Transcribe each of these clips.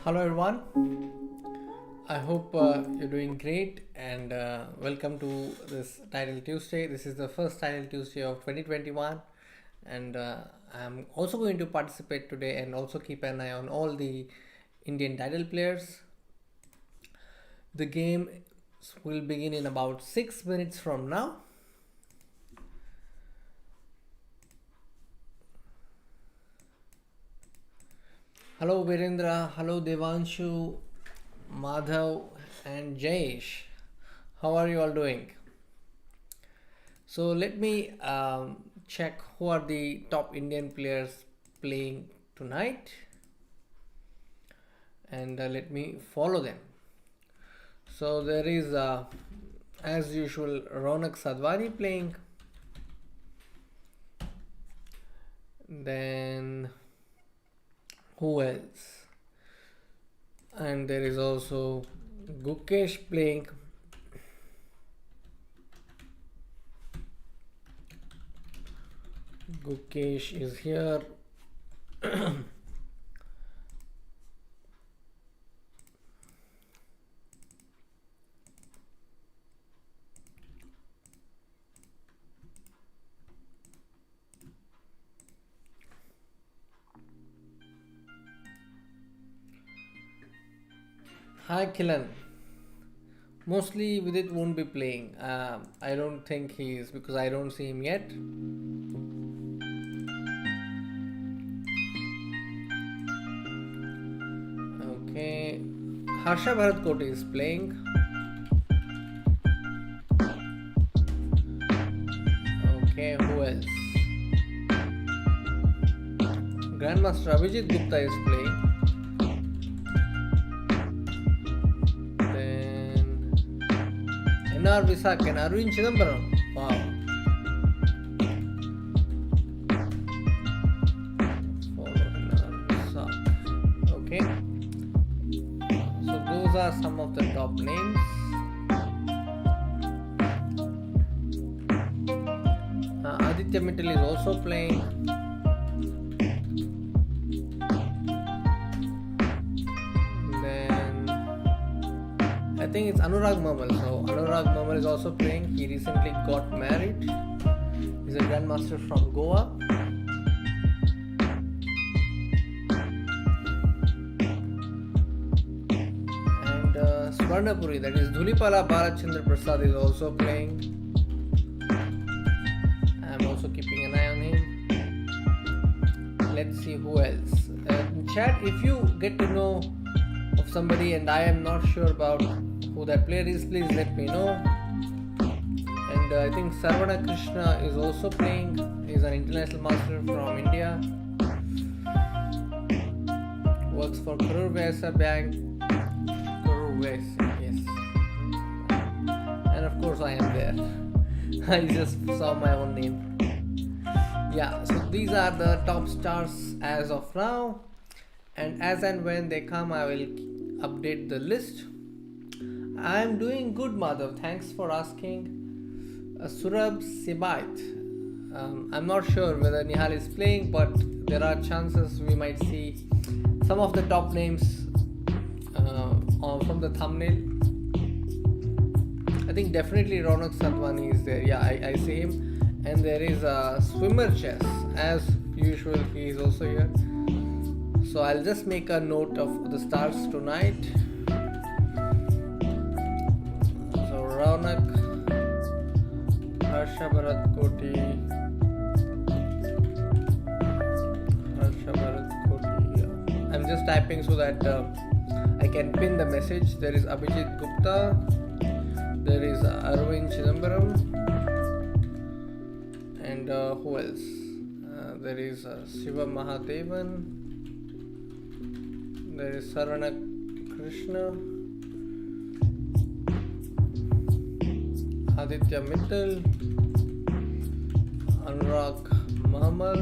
Hello everyone. I hope you're doing great and welcome to this Title Tuesday. This is the first Title Tuesday of 2021 and I'm also going to participate today and also keep an eye on all the Indian title players. The game will begin in about 6 minutes from now. Hello Virendra, hello Devanshu, Madhav and Jayesh. How are you all doing? So let me check who are the top Indian players playing tonight and let me follow them. So there is as usual Raunak Sadhwani playing. Then who else? And there is also Gukesh playing. Gukesh is here. Hi Kilan. Mostly Vidit won't be playing. I don't think he is because I don't see him yet. Okay. Harsha Bharatkoti is playing. Okay, who else? Grandmaster Abhijeet Gupta is playing. NR Visak and Aravindh Chithambaram. Wow. Follow NR Visak. Okay. So those are some of the top names. Aditya Mittal is also playing. I think it's Anurag Mhamal. So Anurag Mhamal is also playing. He recently got married. He's a grandmaster from Goa. And Swarnapuri, that is Dhulipala Bharat Chandra Prasad is also playing. I'm also keeping an eye on him. Let's see who else. In chat, if you get to know of somebody and I am not sure about who that player is, please let me know. And I think Saravana Krishna is also playing. He's an international master from India. Works for Karur Vyasa Bank. Karur Vyasa, yes. And of course I am there. I just saw my own name. Yeah, so these are the top stars as of now. And as and when they come, I will update the list. I am doing good, Madhav. Thanks for asking. Surab Sibait. I'm not sure whether Nihal is playing, but there are chances we might see some of the top names from the thumbnail. I think definitely Raunak Sadhwani is there. Yeah, I see him. And there is a swimmer chess. As usual, he is also here. So I'll just make a note of the stars tonight. So Raunak, Harsha Bharatkoti, yeah. I'm just typing so that I can pin the message. There is Abhijeet Gupta, there is Aravindh Chithambaram, and who else? There is Siva Mahadevan. There is Saravana Krishna, Aditya Mittal, Anurag Mhamal.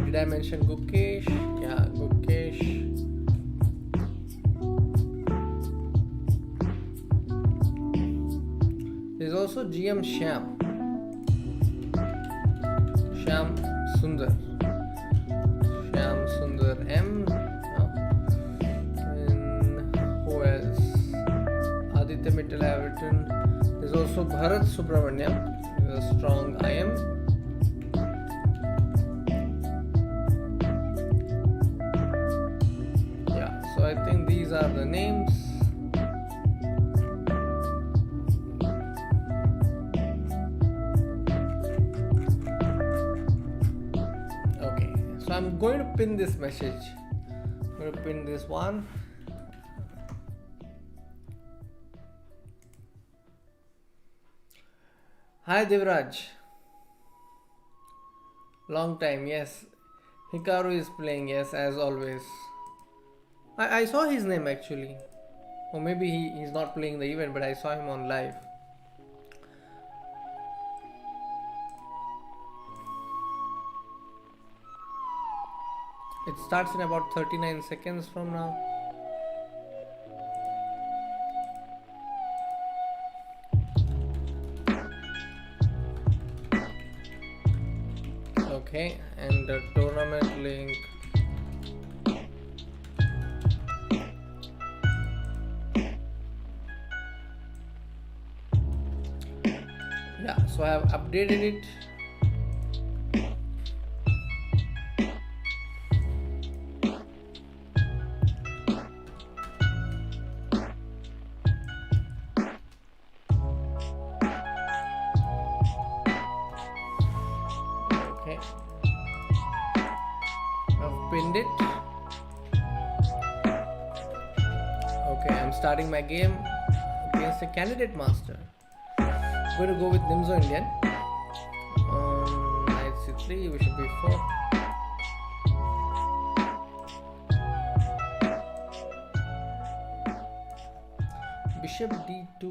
Did I mention Gukesh? Yeah, Gukesh. There is also GM Shyam. Shyam Sundar. Shyam Sundar M. Mittal have written. There's also Bharat Subramaniam, a strong IM. Yeah, so I think these are the names. Okay, so I'm going to pin this message. I'm going to pin this one. Hi Devraj. Long time, yes. Hikaru is playing, yes, as always. I saw his name actually. Or maybe he's not playing the event, but I saw him on live. It starts in about 39 seconds from now. Okay, and the tournament link. Yeah, so I have updated it. Okay, I've pinned it. Okay, I'm starting my game against a candidate master. I'm going to go with Nimzo-Indian. Knight c3, bishop b4. Bishop d2.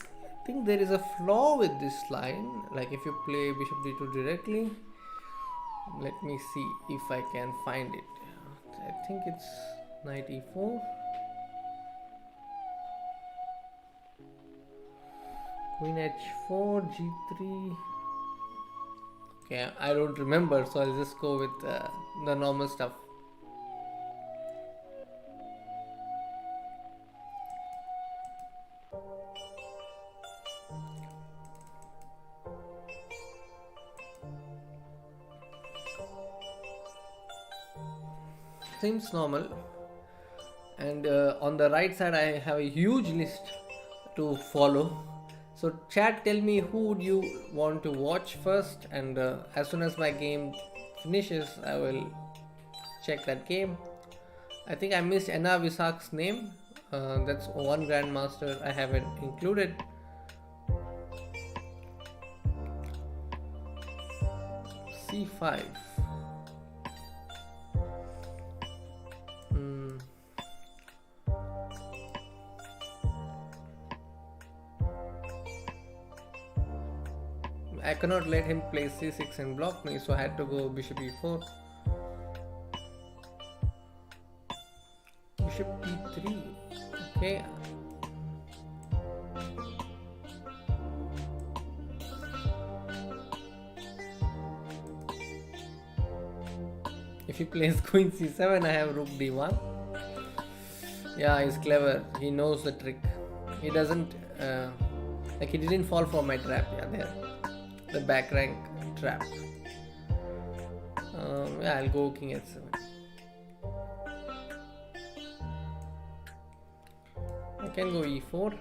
I think there is a flaw with this line. Like if you play bishop d2 directly, let me see if I can find it. I think it's knight e4. Queen h4, g3. Okay, I don't remember, so I'll just go with the normal stuff. Seems normal. And on the right side, I have a huge list to follow. So chat, tell me who would you want to watch first, and as soon as my game finishes, I will check that game. I think I missed Anna Visak's name. That's one grandmaster I haven't included. c5. I cannot let him play c6 and block me, so I had to go bishop e4. Bishop e3. Okay. If he plays queen c7, I have rook d1. Yeah, he's clever. He knows the trick. He doesn't like he didn't fall for my trap. Yeah, there. The back rank trap. Yeah, I'll go king h7. I can go e4.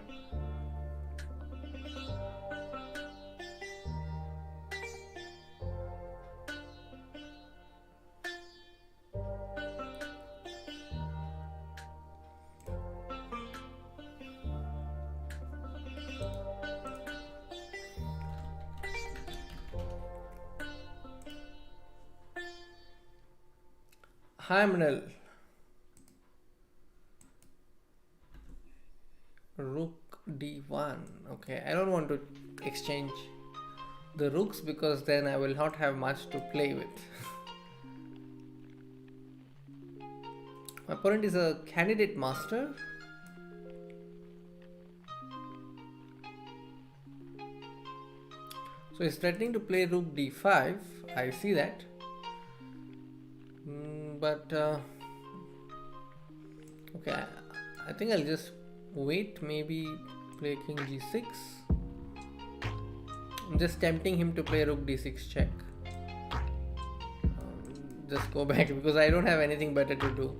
Hi Manal. Rook d1. Okay, I don't want to exchange the rooks because then I will not have much to play with. My opponent is a candidate master. So he's threatening to play rook d5. I see that. But okay, I think I'll just wait. Maybe play king g6. I'm just tempting him to play rook d6 check. Just go back because I don't have anything better to do.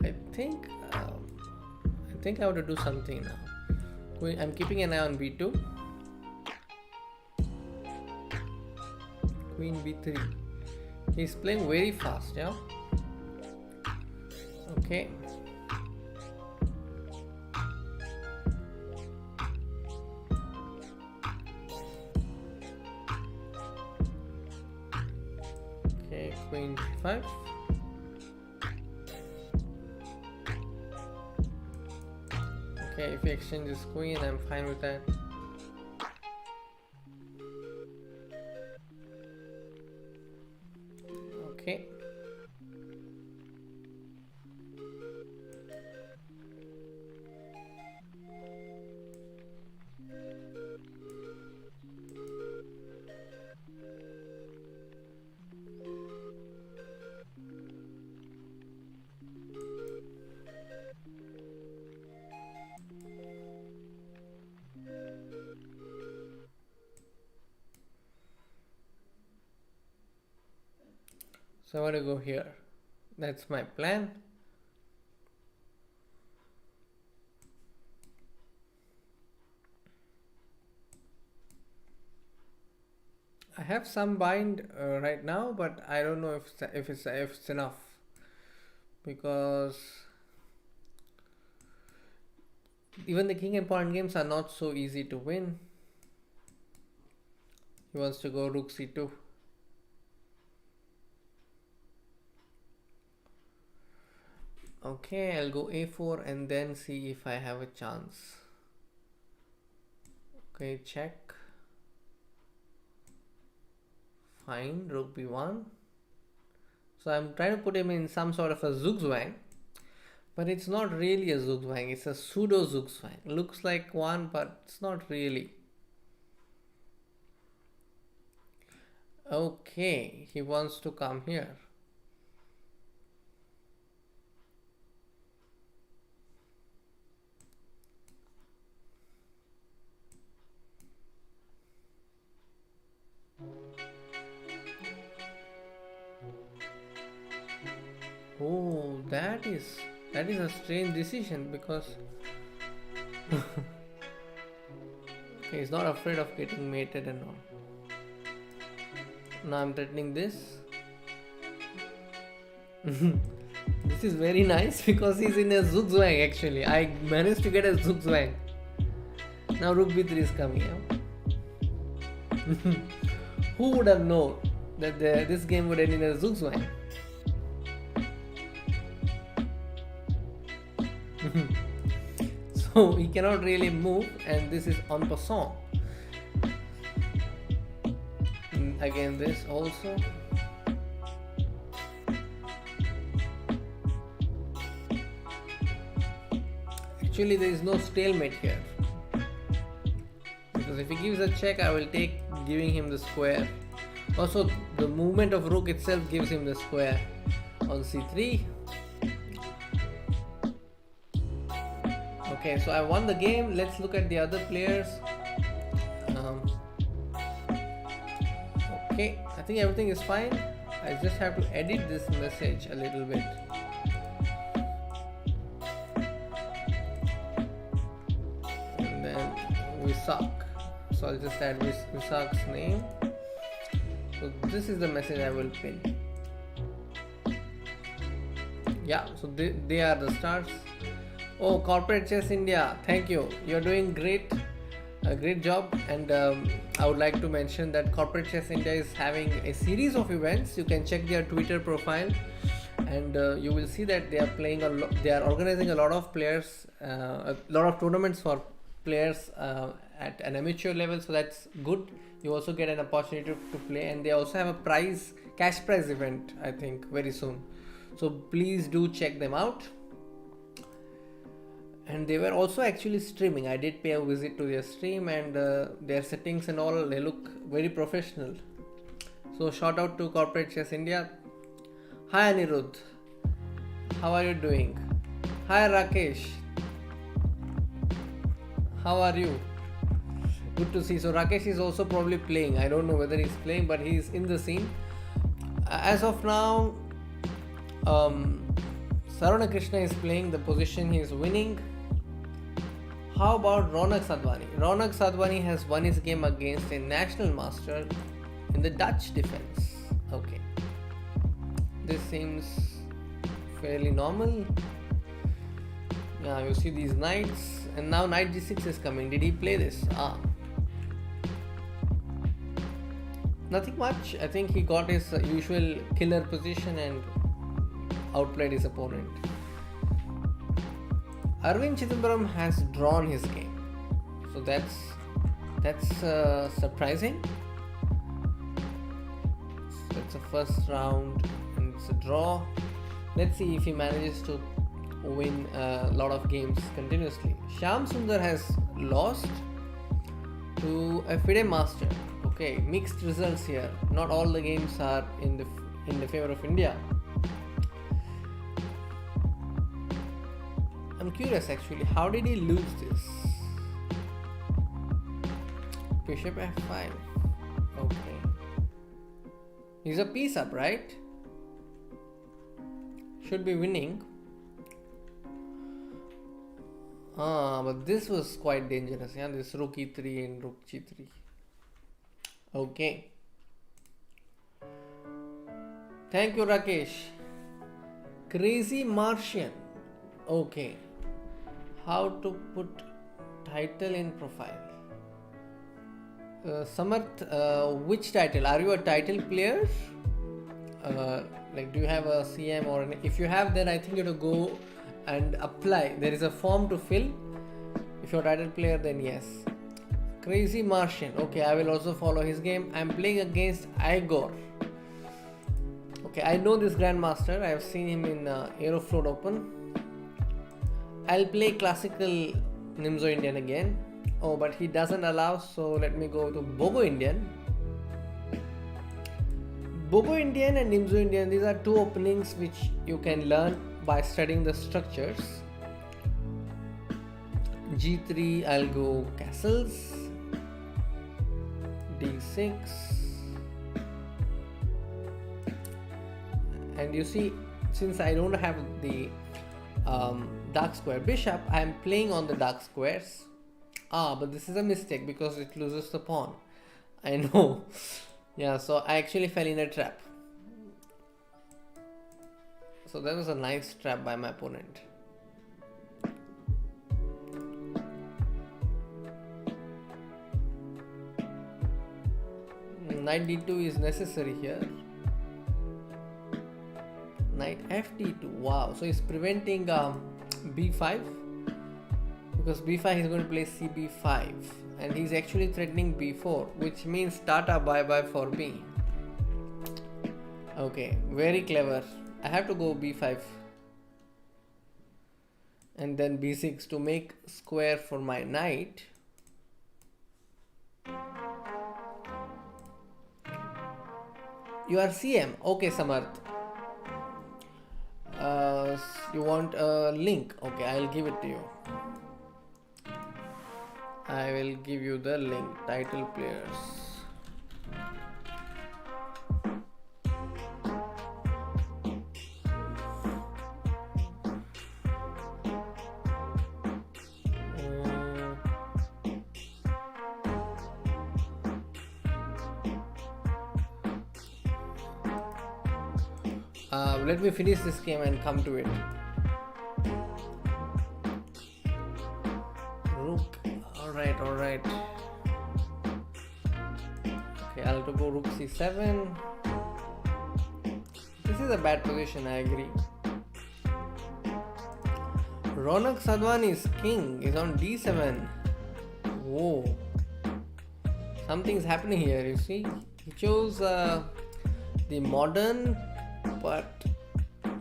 I think I have to do something now. I'm keeping an eye on b2. Queen b3. He's playing very fast, yeah. Okay. Okay, queen g5. Okay, if he exchanges queen, I'm fine with that. Okay. So I want to go here. That's my plan. I have some bind right now, but I don't know if it's enough, because even the king and pawn games are not so easy to win. He wants to go rook c2. Okay, I'll go a4 and then see if I have a chance. Okay, check. Fine, rook b1. So I'm trying to put him in some sort of a zugzwang, but it's not really a zugzwang, it's a pseudo zugzwang. Looks like one, but it's not really. Okay, he wants to come here. Oh, that is a strange decision, because okay, he's not afraid of getting mated and all. Now I'm threatening this. This is very nice because he's in a zugzwang actually. I managed to get a zugzwang. Now rook b3 is coming out. Who would have known that this game would end in a zugzwang? So he cannot really move, and this is en passant. Again, this also. Actually, there is no stalemate here, because if he gives a check, I will take giving him the square. Also, the movement of rook itself gives him the square on c3. Okay, so I won the game. Let's look at the other players. Okay, I think everything is fine. I just have to edit this message a little bit. And then we suck. So I'll just add Visak's name. So this is the message I will pin. Yeah, so they are the stars. Oh, Corporate Chess India, thank you. You're doing great. A great job. And I would like to mention that Corporate Chess India is having a series of events. You can check their Twitter profile, and you will see that they are playing they are organizing a lot of players, a lot of tournaments for players at an amateur level. So that's good. You also get an opportunity to play, and they also have a cash prize event, I think, very soon. So please do check them out. And they were also actually streaming. I did pay a visit to their stream, and their settings and all, they look very professional. So shout out to Corporate Chess India. Hi Anirudh, how are you doing? Hi Rakesh, how are you? Good to see. So Rakesh is also probably playing. I don't know whether he's playing, but he's in the scene. As of now, Saravana Krishna is playing the position he is winning. How about Raunak Sadhwani? Raunak Sadhwani has won his game against a national master in the Dutch defense. Okay. This seems fairly normal. Yeah, you see these knights, and now knight g6 is coming. Did he play this? Nothing much. I think he got his usual killer position and outplayed his opponent. Aravindh Chithambaram has drawn his game, so that's surprising. So it's a first round and it's a draw. Let's see if he manages to win a lot of games continuously. Shyam Sundar has lost to a FIDE master. Okay, mixed results here. Not all the games are in the favor of India. I'm curious actually, how did he lose this? Bishop f5. Okay. He's a piece up, right? Should be winning. But this was quite dangerous. Yeah, this rook e3 and rook g3. Okay. Thank you, Rakesh. Crazy Martian. Okay. How to put title in profile? Samarth, which title? Are you a title player? Like, do you have a CM or if you have, then I think you have to go and apply. There is a form to fill. If you're a title player, then yes. Crazy Martian. Okay, I will also follow his game. I'm playing against Igor. Okay, I know this Grandmaster. I have seen him in Aeroflot Open. I'll play classical Nimzo-Indian again. Oh, but he doesn't allow, so let me go to Bogo-Indian. Bogo-Indian and Nimzo-Indian, these are two openings which you can learn by studying the structures. G3, I'll go castles. D6. And you see, since I don't have the dark square bishop, I am playing on the dark squares. But this is a mistake because it loses the pawn. I know. Yeah, so I actually fell in a trap. So that was a nice trap by my opponent. Knight d2 is necessary here. Knight fd2. Wow, so he's preventing b5, because b5 he's going to play cb5, and he's actually threatening b4, which means tata bye bye for me. Okay, very clever. I have to go b5 and then b6 to make square for my knight. You are CM. Okay, Samarth. You want a link? Okay, I'll give it to you. I will give you the link. Title players. Let me finish this game and come to it. Rook. Alright. Okay, I'll have to go rook c7. This is a bad position, I agree. Raunak Sadhwani's king is on d7. Whoa. Something's happening here, you see. He chose the modern, but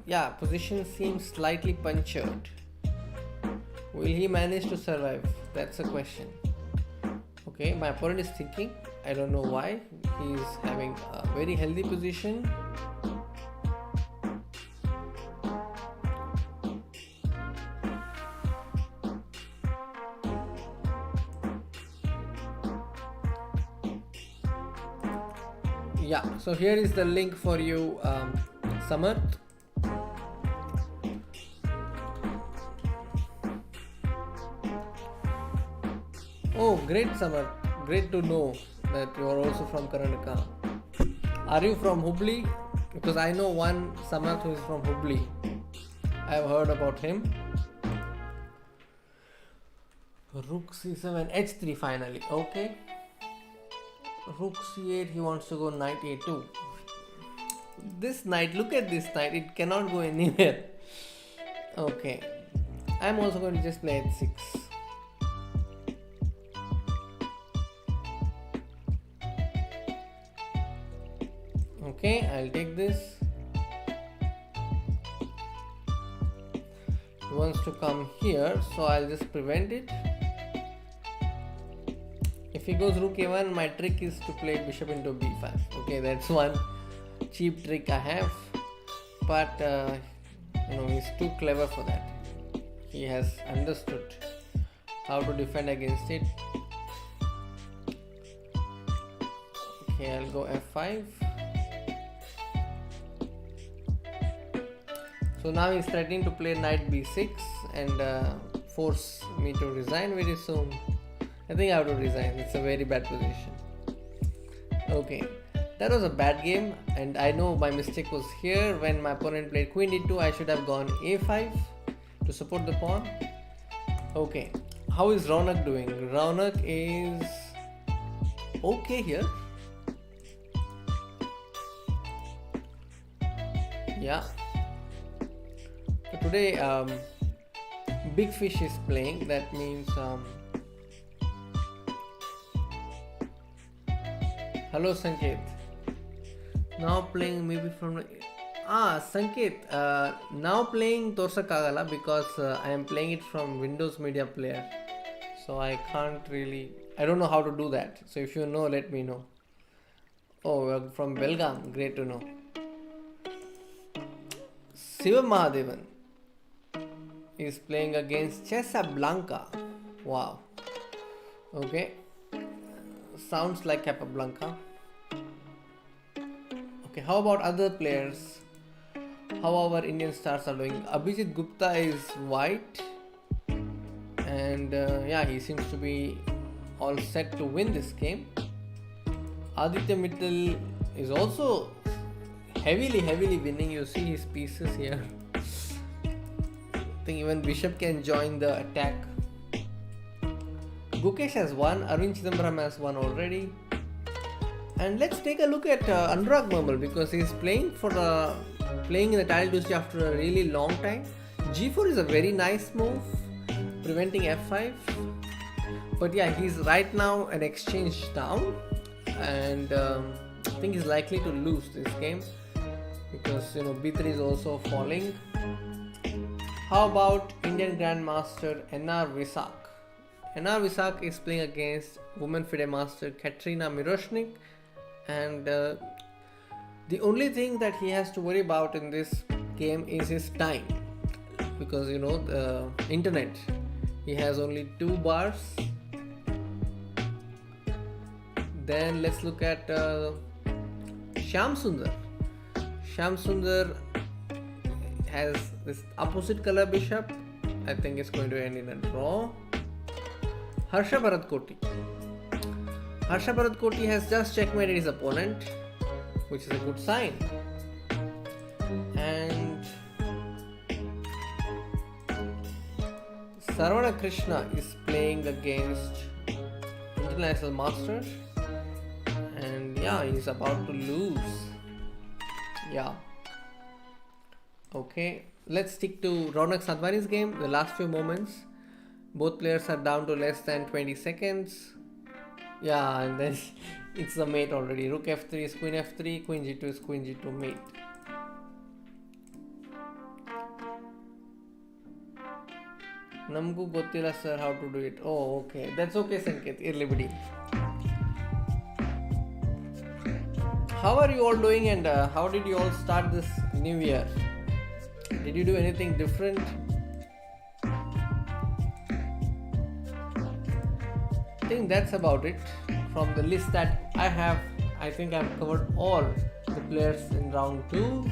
yeah, position seems slightly punctured. Will he manage to survive? That's a question. Okay, my opponent is thinking. I don't know why. He is having a very healthy position. Yeah, so here is the link for you, Samarth. Oh, great, Samarth. Great to know that you are also from Karnataka. Are you from Hubli? Because I know one Samarth who is from Hubli. I have heard about him. Rook c7, h3 finally. Okay. Rook c8, he wants to go knight a2. This knight, look at this knight, it cannot go anywhere. Okay. I'm also going to just play h6. Okay, I'll take this. He wants to come here, so I'll just prevent it. If he goes rook a1, my trick is to play bishop into b5. Okay, that's one cheap trick I have, but he's too clever for that. He has understood how to defend against it. Okay, I'll go f5. So now he's threatening to play knight b6 and force me to resign very soon. I think I have to resign. It's a very bad position. Okay, that was a bad game, and I know my mistake was here. When my opponent played queen d2, I should have gone a5 to support the pawn. Okay, how is Raunak doing? Raunak is okay here. Yeah. So today, Big Fish is playing. That means hello Sanket. Now playing maybe from Sanket. Now playing Torsakagala because I am playing it from Windows Media Player. So I can't really. I don't know how to do that. So if you know, let me know. Oh, we're from Belgaum. Great to know. Siva Mahadevan is playing against Casablanca. Wow. Okay. Sounds like Capablanca. Okay, how about other players? How our Indian stars are doing? Abhijeet Gupta is white, and he seems to be all set to win this game. Aditya Mittal is also heavily winning. You see his pieces here. I think even Bishop can join the attack. Gukesh has won, Aravindh Chithambaram has won already. And let's take a look at Anurag Mhamal because he's playing in the title Tuesday after a really long time. G4 is a very nice move, preventing f5. But yeah, he's right now an exchange down, and I think he's likely to lose this game because b3 is also falling. How about Indian Grandmaster NR Visak? NR Visak is playing against Women FIDE Master Katrina Miroshnik, and the only thing that he has to worry about in this game is his time, because the internet, he has only 2 bars. Then let's look at Shyam Sundar. Shyam Sundar has this opposite color bishop. I think it's going to end in a draw. Harsha Bharatkoti. Harsha Bharatkoti has just checkmated his opponent, which is a good sign. And Saravana Krishna is playing against International Master, and he's about to lose. Okay, let's stick to Raunak Sadhwani's game, the last few moments. Both players are down to less than 20 seconds. And then it's the mate already. Rook f3 is queen f3, queen g2 is queen g2 mate. Namgu gottilla sir how to do it. Oh, okay. That's okay, Sanket. Irli bidi. How are you all doing and how did you all start this new year? Did you do anything different? I think that's about it. From the list that I have, I think I've covered all the players in round 2.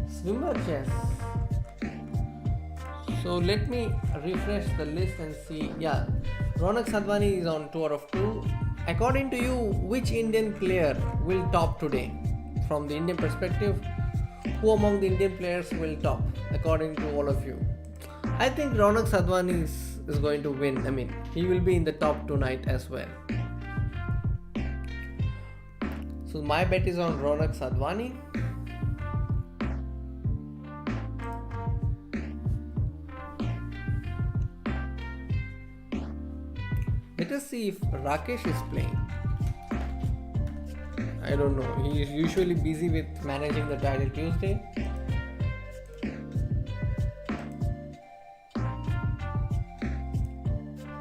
Swimmer chess. So let me refresh the list and see. Yeah, Raunak Sadhwani is on 2 out of 2. According to you, which Indian player will top today? From the Indian perspective, who among the Indian players will top? According to all of you, I think Raunak Sadhwani is going to win. I mean, he will be in the top tonight as well. So my bet is on Raunak Sadhwani. Let us see if Rakesh is playing. I don't know. He is usually busy with managing the Title Tuesday.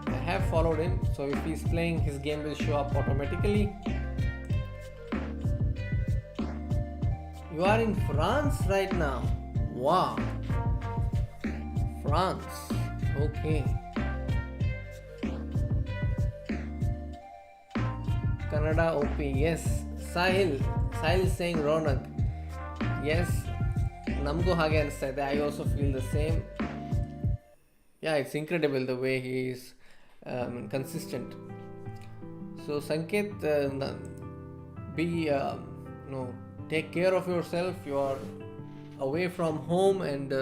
I have followed him, so if he is playing, his game will show up automatically. You are in France right now. Wow. France. Okay. Canada OP, yes. Sahil is saying Raunak. Yes, Namgo hage anistha ide. I also feel the same. Yeah, it's incredible the way he is consistent. So Sanket, take care of yourself. You are away from home and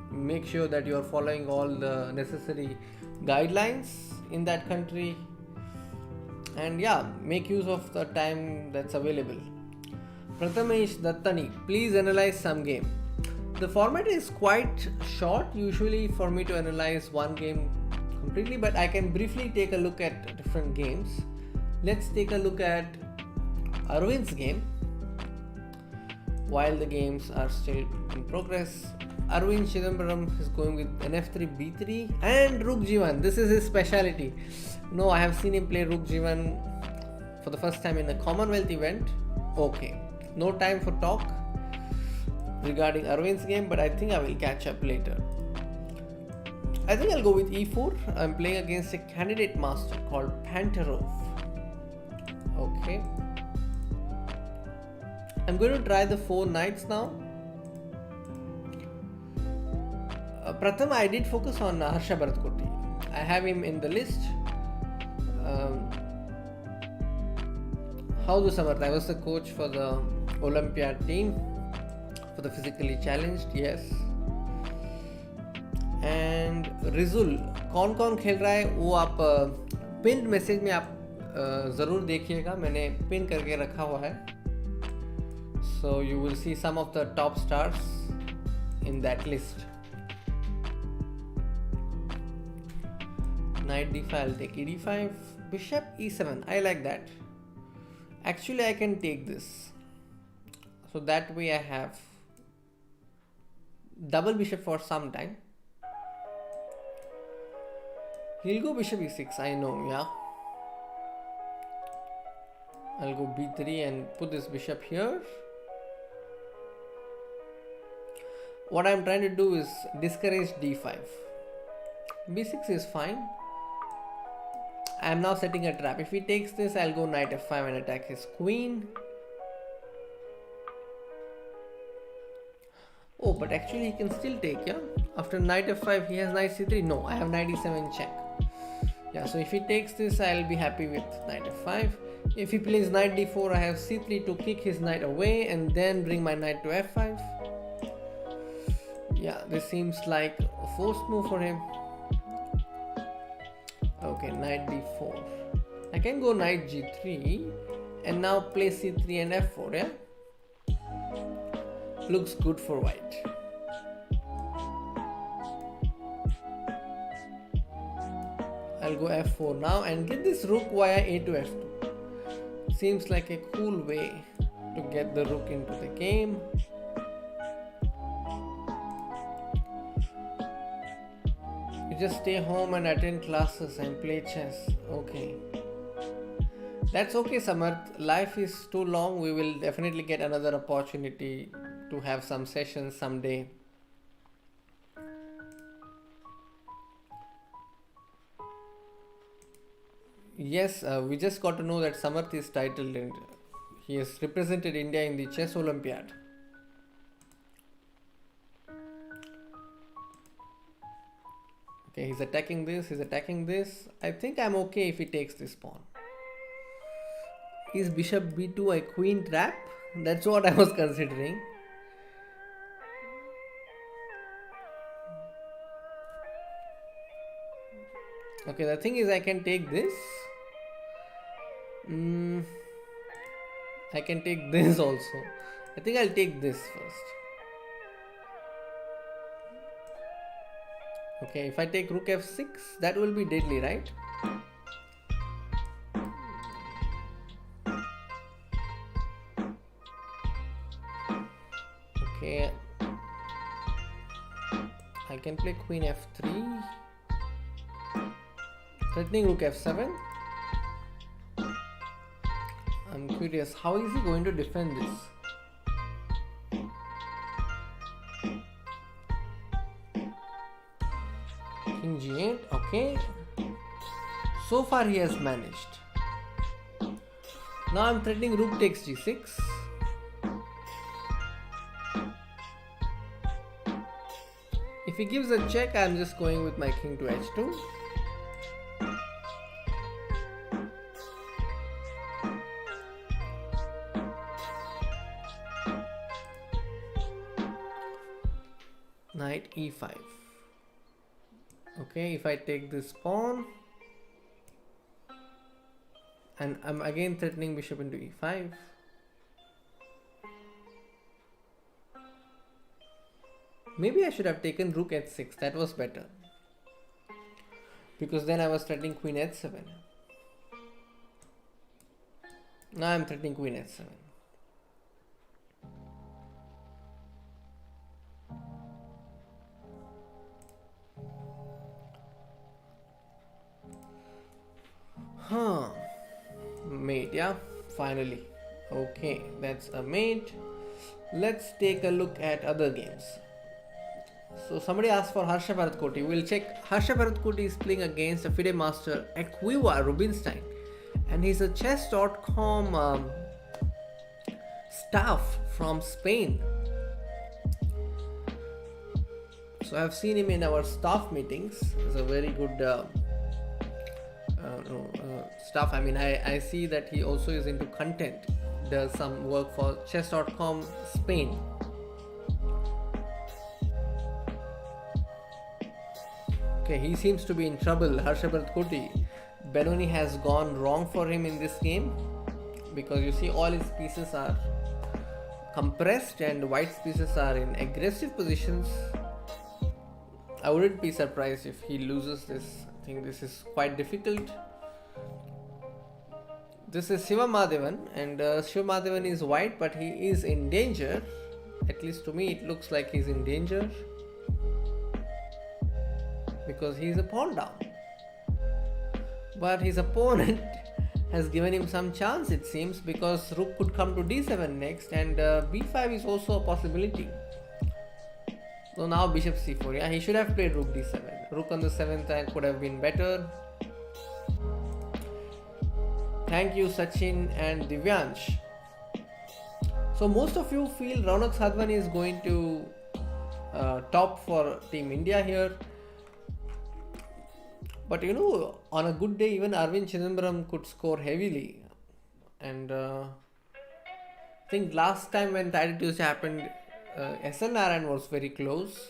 make sure that you are following all the necessary guidelines in that country. And yeah, make use of the time that's available. Prathamesh Dattani, please analyze some game. The format is quite short usually for me to analyze one game completely, but I can briefly take a look at different games. Let's take a look at Aravind's game. While the games are still in progress, Aravindh Chithambaram is going with NF3 B3 and Rook G1. This is his speciality. No, I have seen him play Rook G1 for the first time in a Commonwealth event. Okay, no time for talk regarding Aravind's game, but I think I will catch up later. I think I'll go with E4. I'm playing against a candidate master called Pantarov. Okay. I'm going to try the 4 knights now. Pratham, I did focus on Harsha Bharatkoti. I have him in the list. How's Samarth? I was the coach for the Olympiad team for the physically challenged. Yes. And Rizul, कौन खेल रहा है वो आप pin message में आप ज़रूर देखिएगा. मैंने पिन करके रखा हुआ है. So you will see some of the top stars in that list. Knight d5, I'll take e5. Bishop e7, I like that. Actually, I can take this. So that way I have double bishop for some time. He'll go bishop e6, I know, yeah. I'll go b3 and put this bishop here. What I'm trying to do is discourage d5. b6 is fine. I am now setting a trap. If he takes this, I'll go knight f5 and attack his queen. Oh, but actually he can still take, yeah? After knight f5, he has knight c3. No, I have knight e7 check. Yeah, so if he takes this, I'll be happy with knight f5. If he plays knight d4, I have c3 to kick his knight away and then bring my knight to f5. Yeah, this seems like a forced move for him. Okay, knight d4. I can go knight g3 and now play c3 and f4, yeah? Looks good for white. I'll go f4 now and get this rook via a to f2. Seems like a cool way to get the rook into the game. You just stay home and attend classes and play chess. Okay. That's okay, Samarth. Life is too long. We will definitely get another opportunity to have some sessions someday. Yes, we just got to know that Samarth is titled and he has represented India in the Chess Olympiad. Okay, he's attacking this. I think I'm okay if he takes this pawn. Is bishop b2 a queen trap? That's what I was considering. Okay, the thing is I can take this. I can take this also. I think I'll take this first. Okay, if I take rook f6, that will be deadly, right? Okay. I can play queen f3. Threatening rook f7. I'm curious, how is he going to defend this? King g8, okay. So far he has managed. Now I'm threatening rook takes g6. If he gives a check, I'm just going with my king to h2. Knight e5. Okay, if I take this pawn and I'm again threatening bishop into e5. Maybe I should have taken rook h6. That was better, because then I was threatening queen h7. Now I'm threatening queen h7. Mate, yeah, finally. Okay, that's a mate. Let's take a look at other games. So somebody asked for Harsha Bharatkoti. We'll check. Harsha Bharatkoti is playing against a FIDE master Equiva Rubinstein, and he's a chess.com staff from Spain. So I've seen him in our staff meetings. He's a very good stuff. I mean, I see that he also is into content, does some work for chess.com Spain. Okay, he seems to be in trouble. Harsha Bharatkoti. Benoni has gone wrong for him in this game, because you see all his pieces are compressed and white's pieces are in aggressive positions. I wouldn't be surprised if he loses this. I think this is quite difficult. This is Siva Mahadevan, and Shiva Mahadevan is white, but he is in danger. At least to me it looks like he's in danger, because he is a pawn down. But his opponent has given him some chance, it seems, because rook could come to d7 next, and b5 is also a possibility. So now bishop c4. Yeah, he should have played rook d7. Rook on the 7th rank could have been better. Thank you, Sachin and Divyansh. So most of you feel Raunak Sadhwani is going to top for Team India here. But you know, on a good day, even Aravindh Chithambaram could score heavily. And I think last time when Title Tuesday happened, SN Narayan was very close.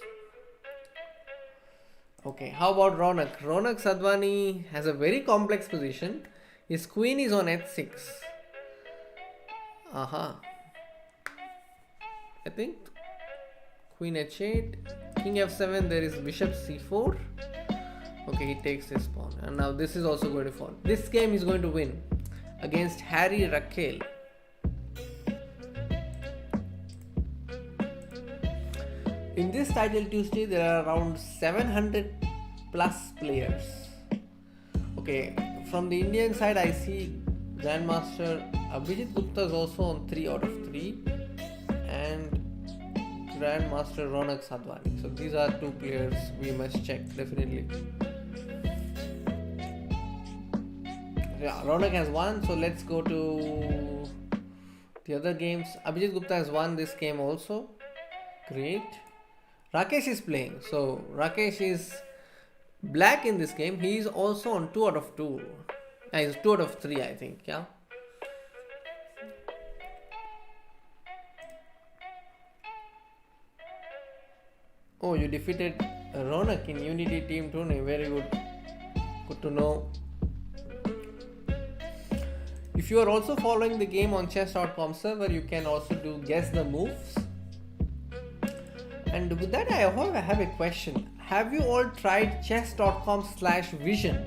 Okay, how about Raunak? Raunak Sadhwani has a very complex position. His queen is on h6. I think queen h8, king f7, there is bishop c4. Okay, he takes this pawn, and now this is also going to fall. This game is going to win against Harry Rakesh. In this Title Tuesday, there are around 700 plus players. Okay, from the Indian side, I see Grandmaster Abhijeet Gupta is also on 3 out of 3, and Grandmaster Raunak Sadhwani. So these are 2 players we must check definitely. Yeah, Raunak has won, so let's go to the other games. Abhijeet Gupta has won this game also. Great. Rakesh is playing. So Rakesh is black in this game. He is also on 2 out of 2. He's 2 out of 3, I think. Yeah. Oh, you defeated Raunak in Unity Team Tourney. Very good. Good to know. If you are also following the game on chess.com server, you can also do guess the moves. And with that, I have a question. Have you all tried chess.com/vision?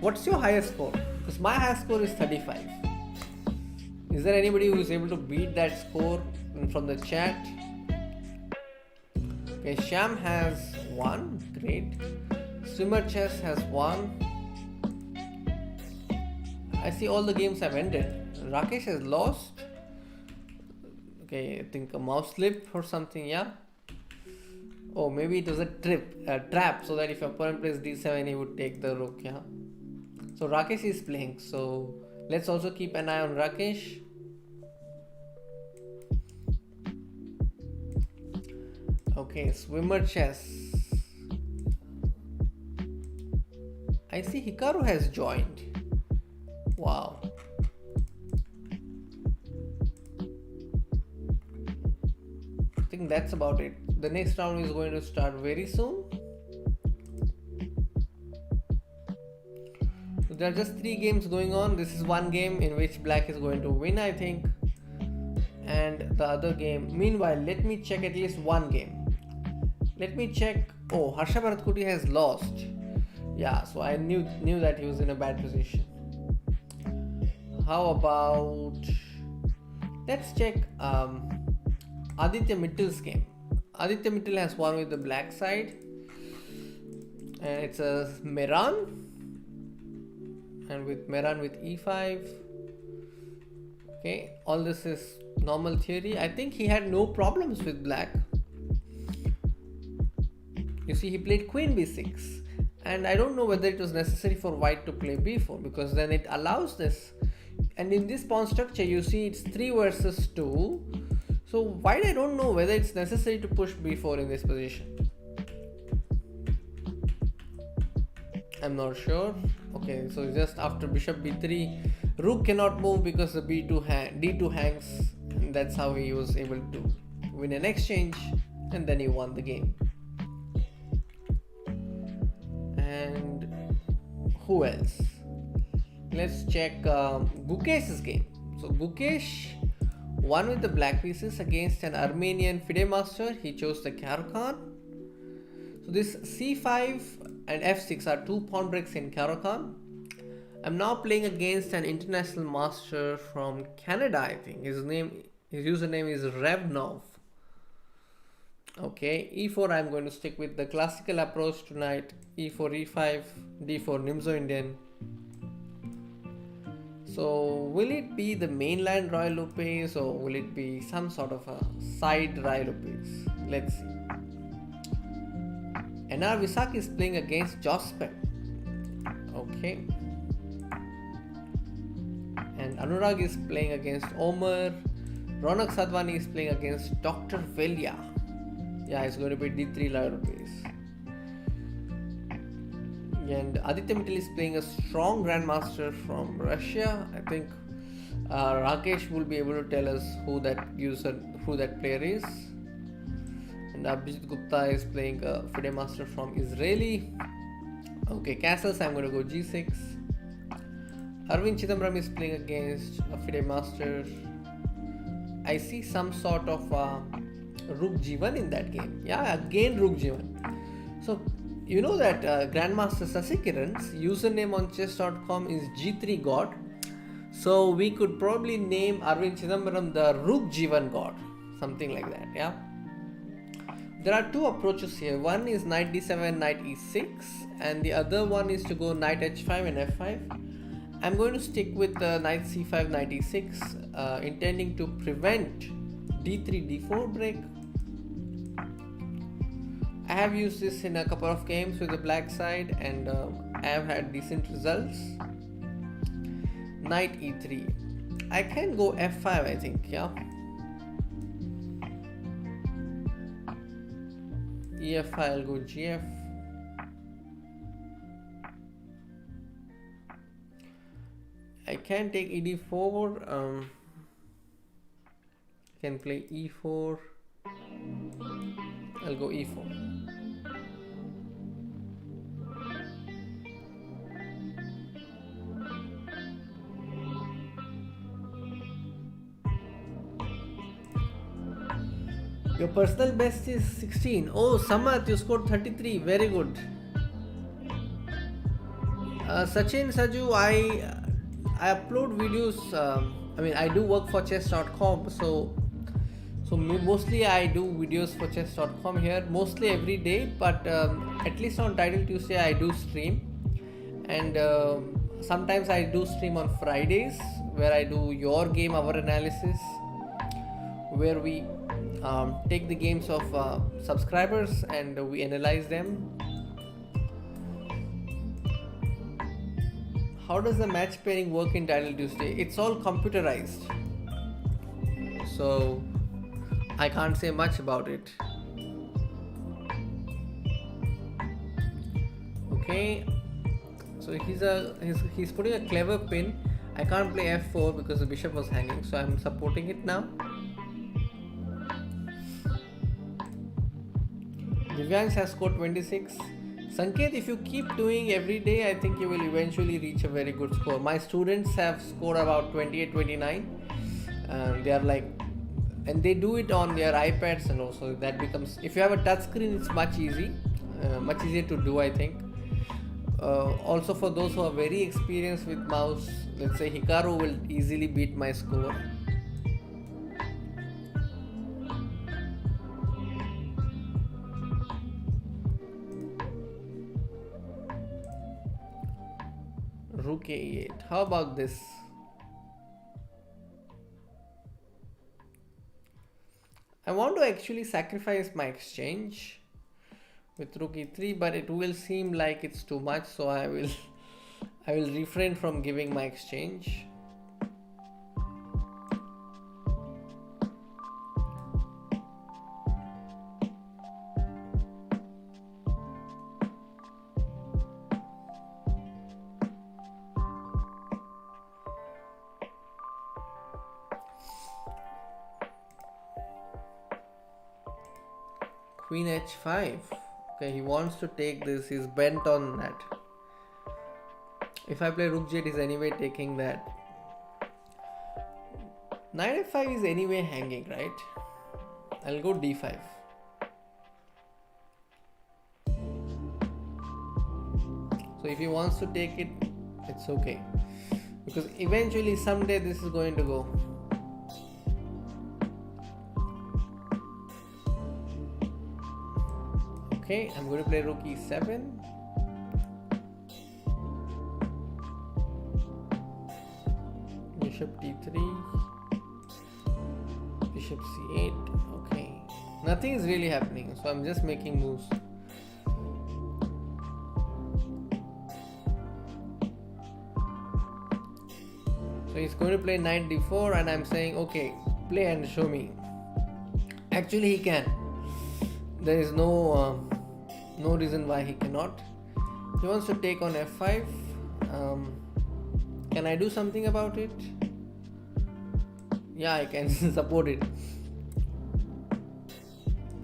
What's your highest score? Because my highest score is 35. Is there anybody who is able to beat that score from the chat? Okay, Shyam has 1. Great. Swimmer Chess has 1. I see all the games have ended. Rakesh has lost. Okay, I think a mouse slip or something, yeah? Oh, maybe it was a trap, so that if your opponent plays d7, he would take the rook, yeah? So Rakesh is playing, so let's also keep an eye on Rakesh. Okay, Swimmer Chess. I see Hikaru has joined. Wow. I think that's about it. The next round is going to start very soon. So there are just 3 games going on. This is one game in which black is going to win, I think. And the other game. Meanwhile, let me check at least one game. Let me check. Oh, Harsha Bharatkoti has lost. Yeah, so I knew that he was in a bad position. How about, let's check Aditya Mittal's game. Aditya Mittal has won with the black side, and it's a Meran, and with Meran with e5. Okay, all this is normal theory. I think he had no problems with black. You see, he played queen b6, and I don't know whether it was necessary for white to play b4, because then it allows this. And in this pawn structure, you see it's 3 versus 2. So white, I don't know whether it's necessary to push b4 in this position. I'm not sure. Okay, so just after bishop b3, rook cannot move because the d2 hangs. And that's how he was able to win an exchange, and then he won the game. And who else? Let's check Gukesh's game. So Gukesh won with the black pieces against an Armenian FIDE master. He chose the Caro-Kann. So this c5 and f6 are 2 pawn breaks in Caro-Kann. I'm now playing against an international master from Canada, I think. His username is Revnov. Okay, e4, I'm going to stick with the classical approach tonight. e4, e5, d4, Nimzo-Indian. So will it be the mainland Royal Lopez, or will it be some sort of a side Royal Lopez? Let's see. NR Visak is playing against Jospen. Okay. And Anurag is playing against Omar. Raunak Sadhwani is playing against Dr. Velia. Yeah, it's going to be d3 Royal Lopez. And Aditya Mittal is playing a strong grandmaster from Russia. I think Rakesh will be able to tell us who that player is. And Abhijeet Gupta is playing a FIDE master from Israeli. Okay, castles, I'm going to go g6. Aravindh Chithambaram is playing against a FIDE master. I see some sort of rook g1 in that game. Yeah, again rook g1. So you know that Grandmaster Sasikiran's username on chess.com is G3God. So we could probably name Aravindh Chithambaram the Rook G1 God. Something like that, yeah. There are two approaches here. One is knight d7, knight e6, and the other one is to go knight h5 and f5. I'm going to stick with the knight c5, knight e6, intending to prevent d3, d4 break. I have used this in a couple of games with the black side, and I have had decent results. Knight e3. I can go f5, I think, yeah. ef5, I'll go gf. I can take ed4. I can play e4. I'll go e4. Your personal best is 16. Oh, Samat, you scored 33. Very good. Sachin, Saju, I upload videos. I do work for chess.com, so mostly I do videos for chess.com here, mostly every day, but at least on Title Tuesday I do stream, and sometimes I do stream on Fridays where I do your game, our analysis, where we take the games of subscribers and we analyze them. How does the match pairing work in Title Tuesday? It's all computerized, so I can't say much about it. Okay, so he's putting a clever pin. I can't play f4 because the bishop was hanging, so I'm supporting it now. Divyansh has scored 26. Sanket, if you keep doing every day, I think you will eventually reach a very good score. My students have scored about 28, 29. They are like, and they do it on their iPads, and also that becomes, if you have a touch screen, it's much easier to do, I think. Also for those who are very experienced with mouse, let's say Hikaru will easily beat my score. Rook a8. How about this? I want to actually sacrifice my exchange with rook e3, but it will seem like it's too much, so I will refrain from giving my exchange. Queen h5. Okay, he wants to take this. He's bent on that. If I play rook j8, he's anyway taking that. Knight f5 is anyway hanging, right? I'll go d5. So if he wants to take it, it's okay. Because eventually someday this is going to go. Okay, I'm going to play rook e7. Bishop d3. Bishop c8. Okay. Nothing is really happening, so I'm just making moves. So he's going to play knight d4, and I'm saying, okay, play and show me. Actually, he can. There is no reason why he cannot. He wants to take on f5. Can I do something about it? Yeah, I can support it.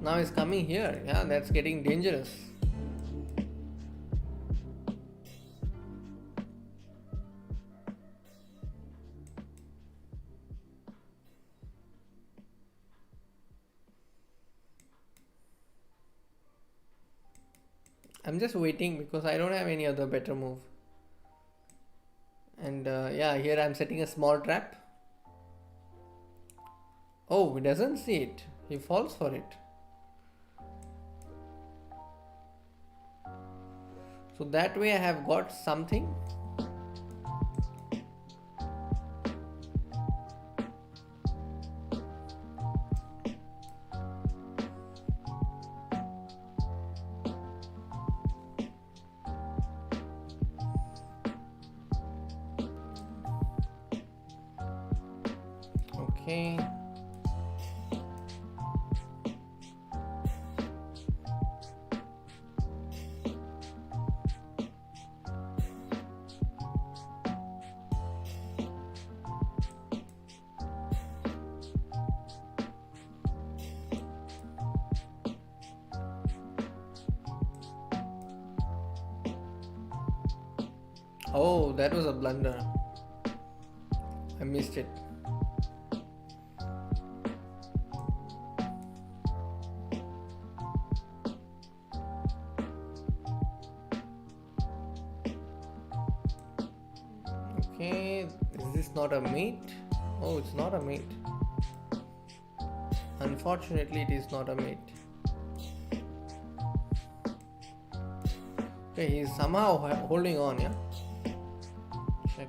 Now he's coming here. Yeah, that's getting dangerous. I'm just waiting because I don't have any other better move. And yeah, here I'm setting a small trap. Oh, he doesn't see it. He falls for it. So that way I have got something. Okay. Oh, that was a blunder. I missed it. Okay, is this not a mate? Oh, it's not a mate. Unfortunately, it is not a mate. Okay, he's somehow holding on, yeah? Check.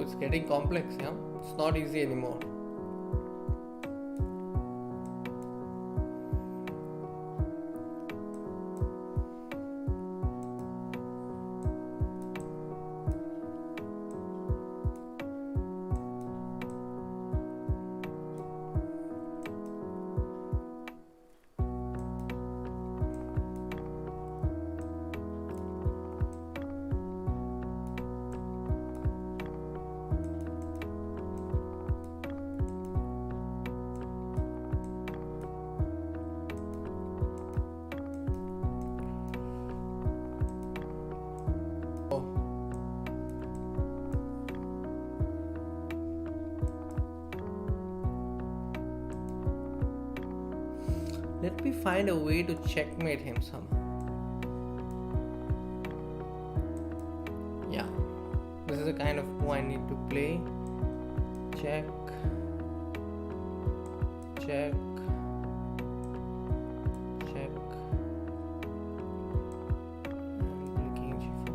It's getting complex, yeah? It's not easy anymore. Let me find a way to checkmate him somehow. Yeah, this is the kind of move I need to play. Check, check, check. And breaking G4.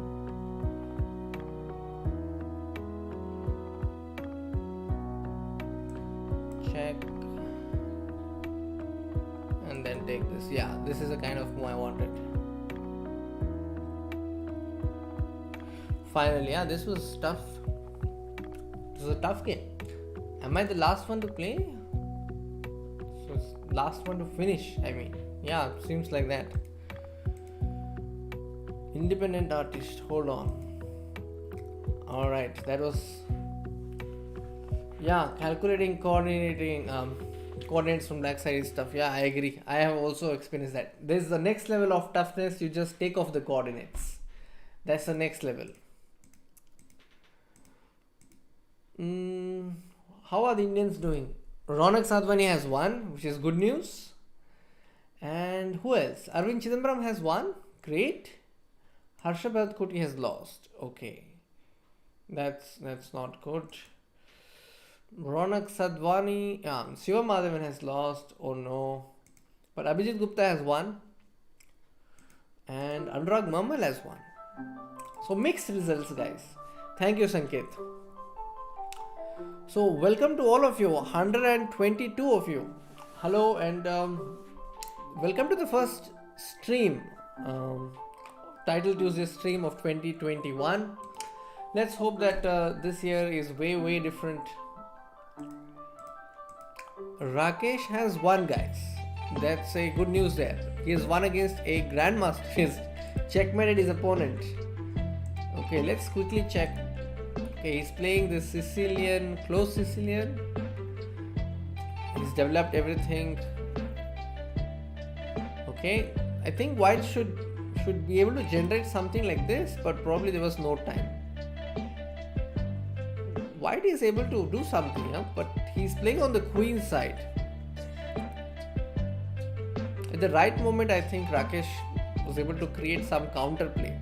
Check. And then take this. Yeah, this is the kind of move I wanted. Finally, yeah, this was tough. This was a tough game. Am I the last one to play? So it's last one to finish, I mean. Yeah, seems like that. Independent artist, hold on. Alright, that was... Yeah, calculating, coordinating, coordinates from black side stuff. Yeah, I agree. I have also experienced that. This is the next level of toughness. You just take off the coordinates. That's the next level. How are the Indians doing? Raunak Sadhwani has won, which is good news. And who else? Aravindh Chithambaram has won. Great. Harsha Bharatkoti has lost. Okay. That's not good. Raunak Sadhwani, Siva Mahadevan has lost. Oh no. But Abhijeet Gupta has won. And Anurag Mhamal has won. So mixed results, guys. Thank you, Sanket. So welcome to all of you, 122 of you. Hello and welcome to the first stream, Title Tuesday stream of 2021. Let's hope that this year is way different. Rakesh has won, guys. That's a good news there. He has won against a grandmaster. He's checkmated his opponent. Okay, let's quickly check. Okay, he's playing the Sicilian, close Sicilian. He's developed everything. Okay, I think white should be able to generate something like this, but probably there was no time. White is able to do something, but he's playing on the queen side. At the right moment, I think Rakesh was able to create some counter play.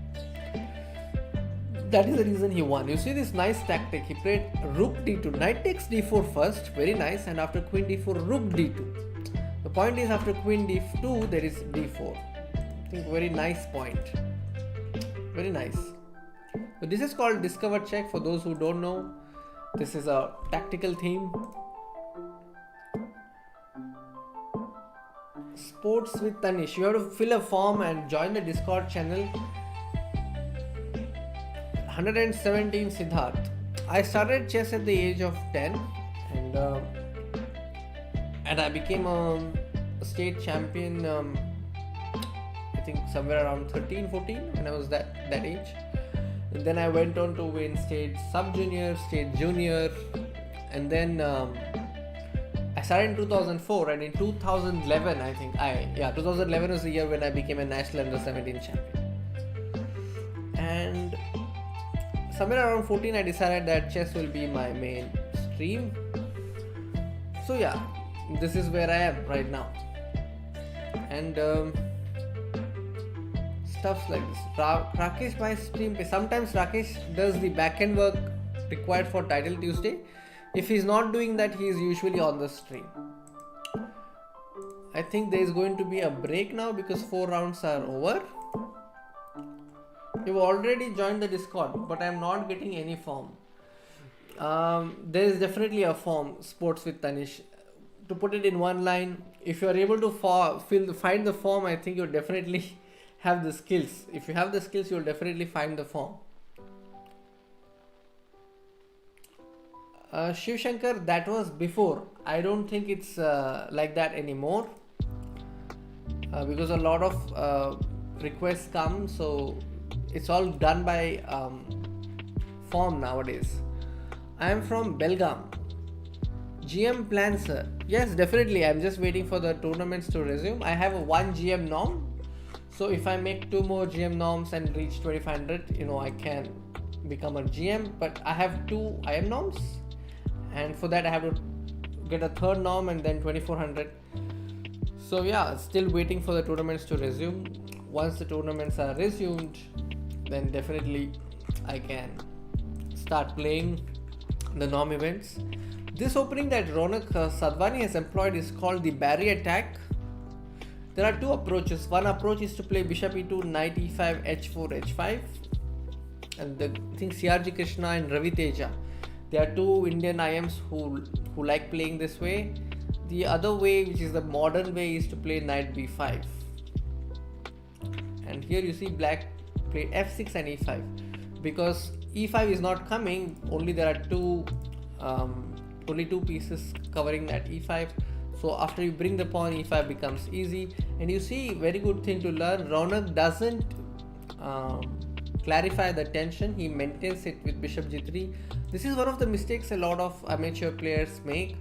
That is the reason he won. You see this nice tactic. He played rook d2, knight takes d4 first, very nice, and after queen d4, rook d2. The point is after queen d2, there is d4. I think very nice point. Very nice. So this is called discover check. For those who don't know, this is a tactical theme. Sports with Tanish. You have to fill a form and join the Discord channel. 117 Siddharth. I started chess at the age of 10 and I became a state champion I think somewhere around 13, 14 when I was that age. And then I went on to win state sub-junior, state junior, and then I started in 2004, and in 2011 I think 2011 was the year when I became a national under 17 champion. And somewhere around 14 I decided that chess will be my main stream. So yeah, this is where I am right now. And stuff like this. Rakesh by stream. Sometimes Rakesh does the back end work required for Title Tuesday. If he's not doing that, he is usually on the stream. I think there is going to be a break now because 4 rounds are over. You've already joined the Discord, but I'm not getting any form. There is definitely a form, Sports with Tanish. To put it in one line, if you are able to find the form, I think you'll definitely have the skills. If you have the skills, you'll definitely find the form. Shiv Shankar, that was before. I don't think it's like that anymore because a lot of requests come, so it's all done by form nowadays. I am from Belgaum. GM plan, sir. Yes, definitely. I'm just waiting for the tournaments to resume. I have a 1 GM norm. So if I make 2 more GM norms and reach 2500, I can become a GM. But I have 2 IM norms. And for that I have to get a 3rd norm and then 2400. So yeah, still waiting for the tournaments to resume. Once the tournaments are resumed, then definitely I can start playing the norm events. This opening that Raunak Sadhwani has employed is called the barrier attack. There are 2 approaches. One approach is to play bishop e2, knight e5, h4, h5. And I think CRG Krishna and Ravi Teja, there are 2 Indian IMs who like playing this way. The other way, which is the modern way, is to play knight b5. And here you see black played f6 and e5. Because e5 is not coming, only there are only 2 pieces covering that e5. So after you bring the pawn, e5 becomes easy. And you see, very good thing to learn, Raunak doesn't clarify the tension, he maintains it with bishop g3. This is one of the mistakes a lot of amateur players make.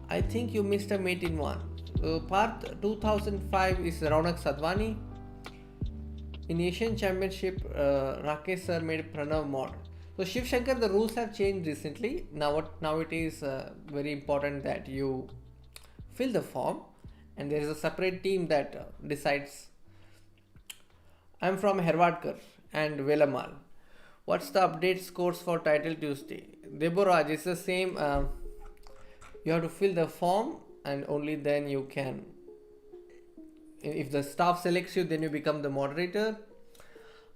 I think you missed a mate in one. Part 2005 is Raunak Sadhwani. In Asian Championship, Rakesh sir made Pranav mod. So Shiv Shankar, the rules have changed recently. Now it is very important that you fill the form, and there is a separate team that decides. I am from Herwadkar and Velamal. What's the update scores for Title Tuesday? Deborah, it's the same. You have to fill the form, and only then you can. If the staff selects you, then you become the moderator.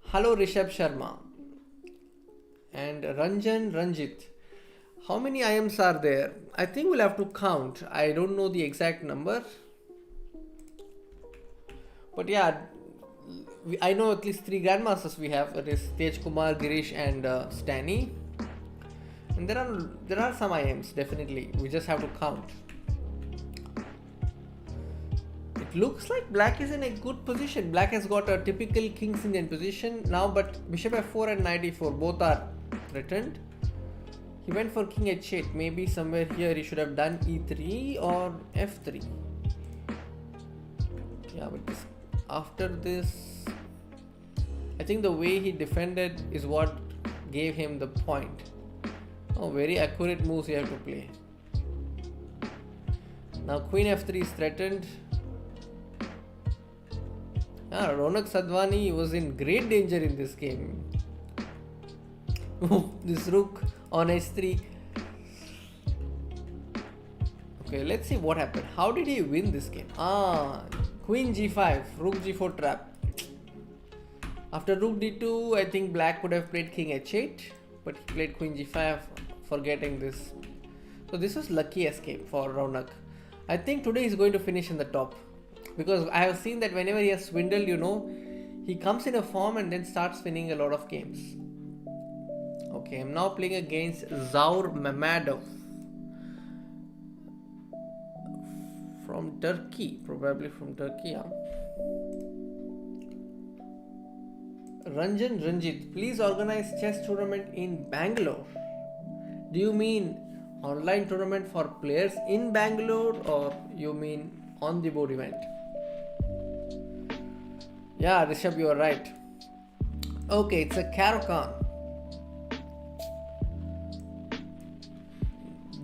Hello Rishabh Sharma and Ranjan Ranjit. How many IMs are there? I think we'll have to count. I don't know the exact number. But yeah, I know at least 3 grandmasters we have. It is Tej Kumar, Girish and Stani. And there are some IMs, definitely. We just have to count. It looks like black is in a good position. Black has got a typical King's Indian position now, but bishop f4 and knight e4 both are threatened. He went for king h8. Maybe somewhere here he should have done e3 or f3. Yeah, but after this, I think the way he defended is what gave him the point. Oh, very accurate moves you have to play. Now Queen F3 is threatened. Raunak Sadhwani was in great danger in this game. This rook on H3. Okay, let's see what happened. How did he win this game? Queen G5, Rook G4 trap. After Rook D2, I think Black would have played King H8, but he played Queen G5, forgetting this. So this was lucky escape for Raunak. I think today he's going to finish in the top, because I have seen that whenever he has swindled, he comes in a form and then starts winning a lot of games. Okay, I'm now playing against Zaur Mamadov from Turkey, probably from Turkey. Ranjan Ranjit, please organize chess tournament in Bangalore. Do you mean online tournament for players in Bangalore, or you mean on the board event? Yeah, Rishabh, you are right. Okay, it's a Caro-Kann.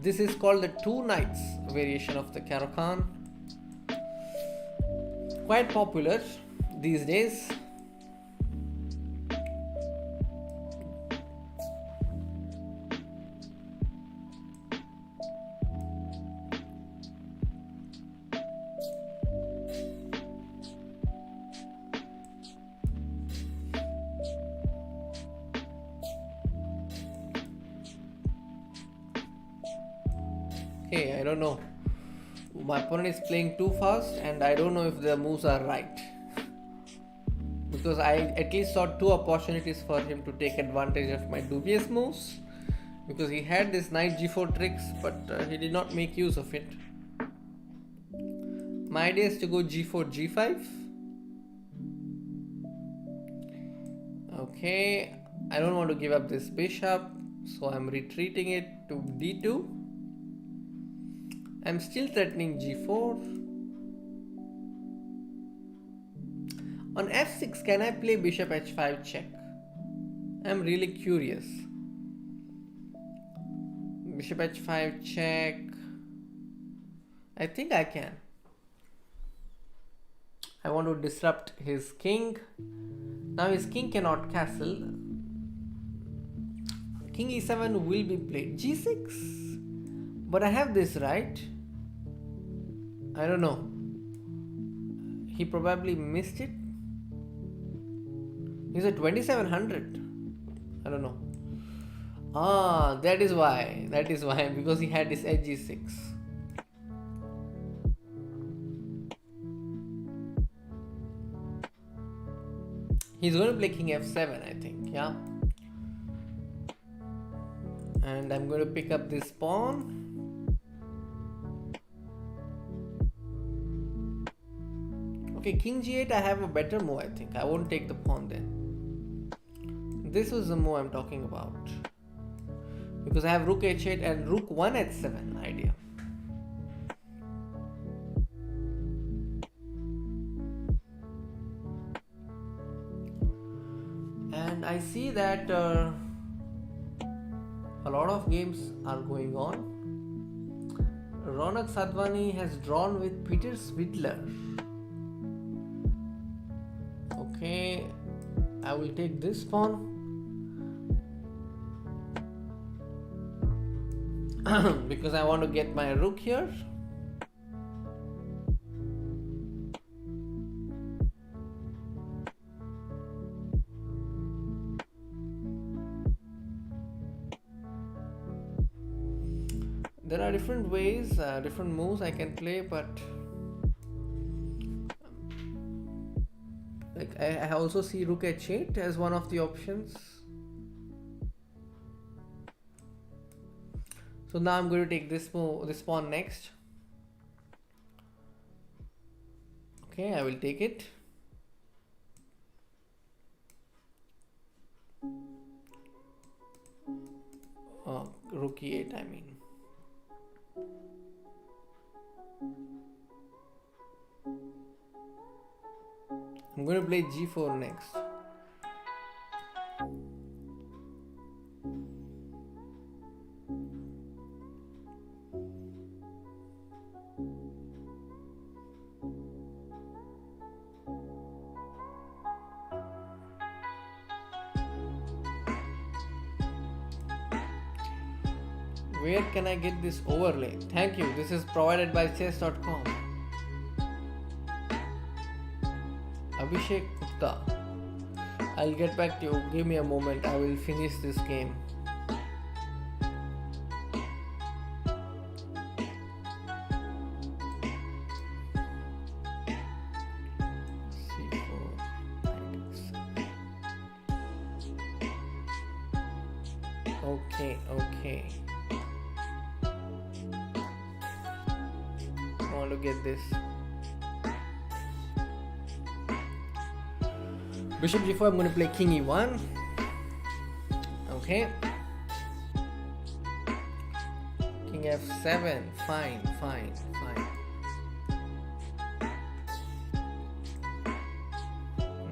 This is called the two knights variation of the Caro-Kann. Quite popular these days. Okay, I don't know. My opponent is playing too fast and I don't know if the moves are right. Because I at least saw two opportunities for him to take advantage of my dubious moves. Because he had this knight g4 tricks, but he did not make use of it. My idea is to go g4, g5. Okay, I don't want to give up this bishop, so I'm retreating it to d2. I'm still threatening g4. On f6, can I play bishop h5 check? I'm really curious. Bishop h5 check. I think I can. I want to disrupt his king. Now his king cannot castle. King e7 will be played. g6. But I have this, right? I don't know. He probably missed it. He's at 2700. I don't know. That is why. That is why. Because he had this edge g6. He's going to play king f7, I think. Yeah. And I'm going to pick up this pawn. Okay, king g8, I have a better move, I think. I won't take the pawn then. This was the move I'm talking about. Because I have rook h8 and rook 1 h7 idea. And I see that a lot of games are going on. Raunak Sadhwani has drawn with Peter Svidler. Okay, I will take this pawn. Because I want to get my rook here. There are different ways, different moves I can play, but like I also see rook h8 as one of the options. So now I'm going to take this move, this pawn next. Okay, I will take it. Rook e8, I mean. I'm going to play g4 next. Where can I get this overlay? Thank you. This is provided by chess.com. Abhijeet Gupta. I'll get back to you. Give me a moment. I will finish this game. Okay. I want to get this. Bishop g4, I'm going to play king e1. Okay. King f7. Fine.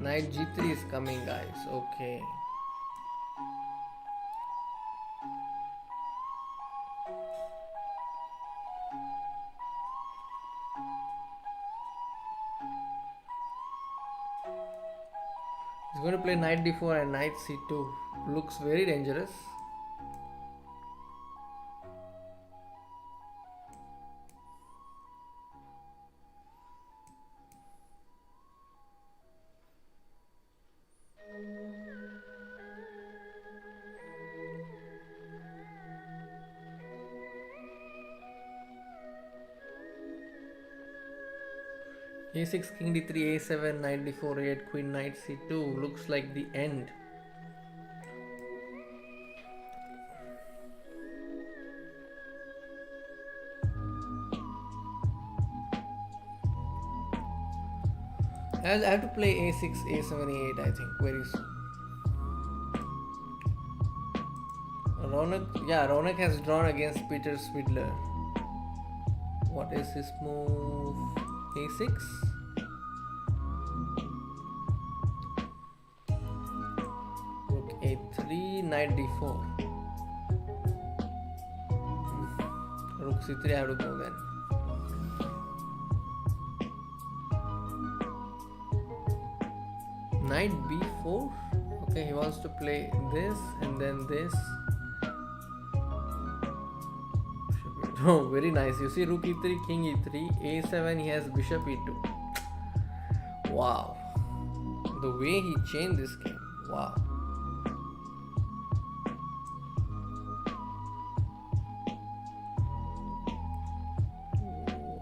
Knight g3 is coming, guys. Okay. He's going to play knight d4 and knight c2. Looks very dangerous. a6, king d3, a7, knight d4, a8, queen, knight c2. Looks like the end. I have to play a6, a7, a8, I think, very soon. Raunak has drawn against Peter Swidler. What is his move? a6. Rook a3, knight d4. Rook c3, I have to go then. Knight b4. Okay, he wants to play this and then this. Oh, very nice. You see, rook e3, king e3, a7, he has bishop e2. Wow. The way he changed this game. Wow.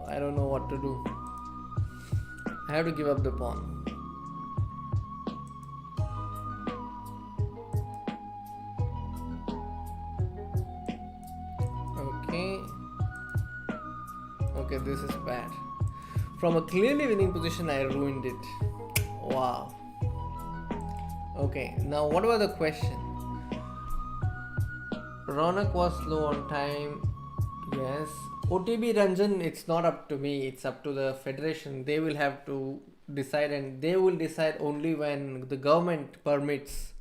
I don't know what to do. I have to give up the pawn. Okay, this is bad. From a clearly winning position, I ruined it. Wow. Okay, now what about the question? Raunak was slow on time. Yes. OTB Ranjan, it's not up to me. It's up to the federation. They will have to decide, and they will decide only when the government permits.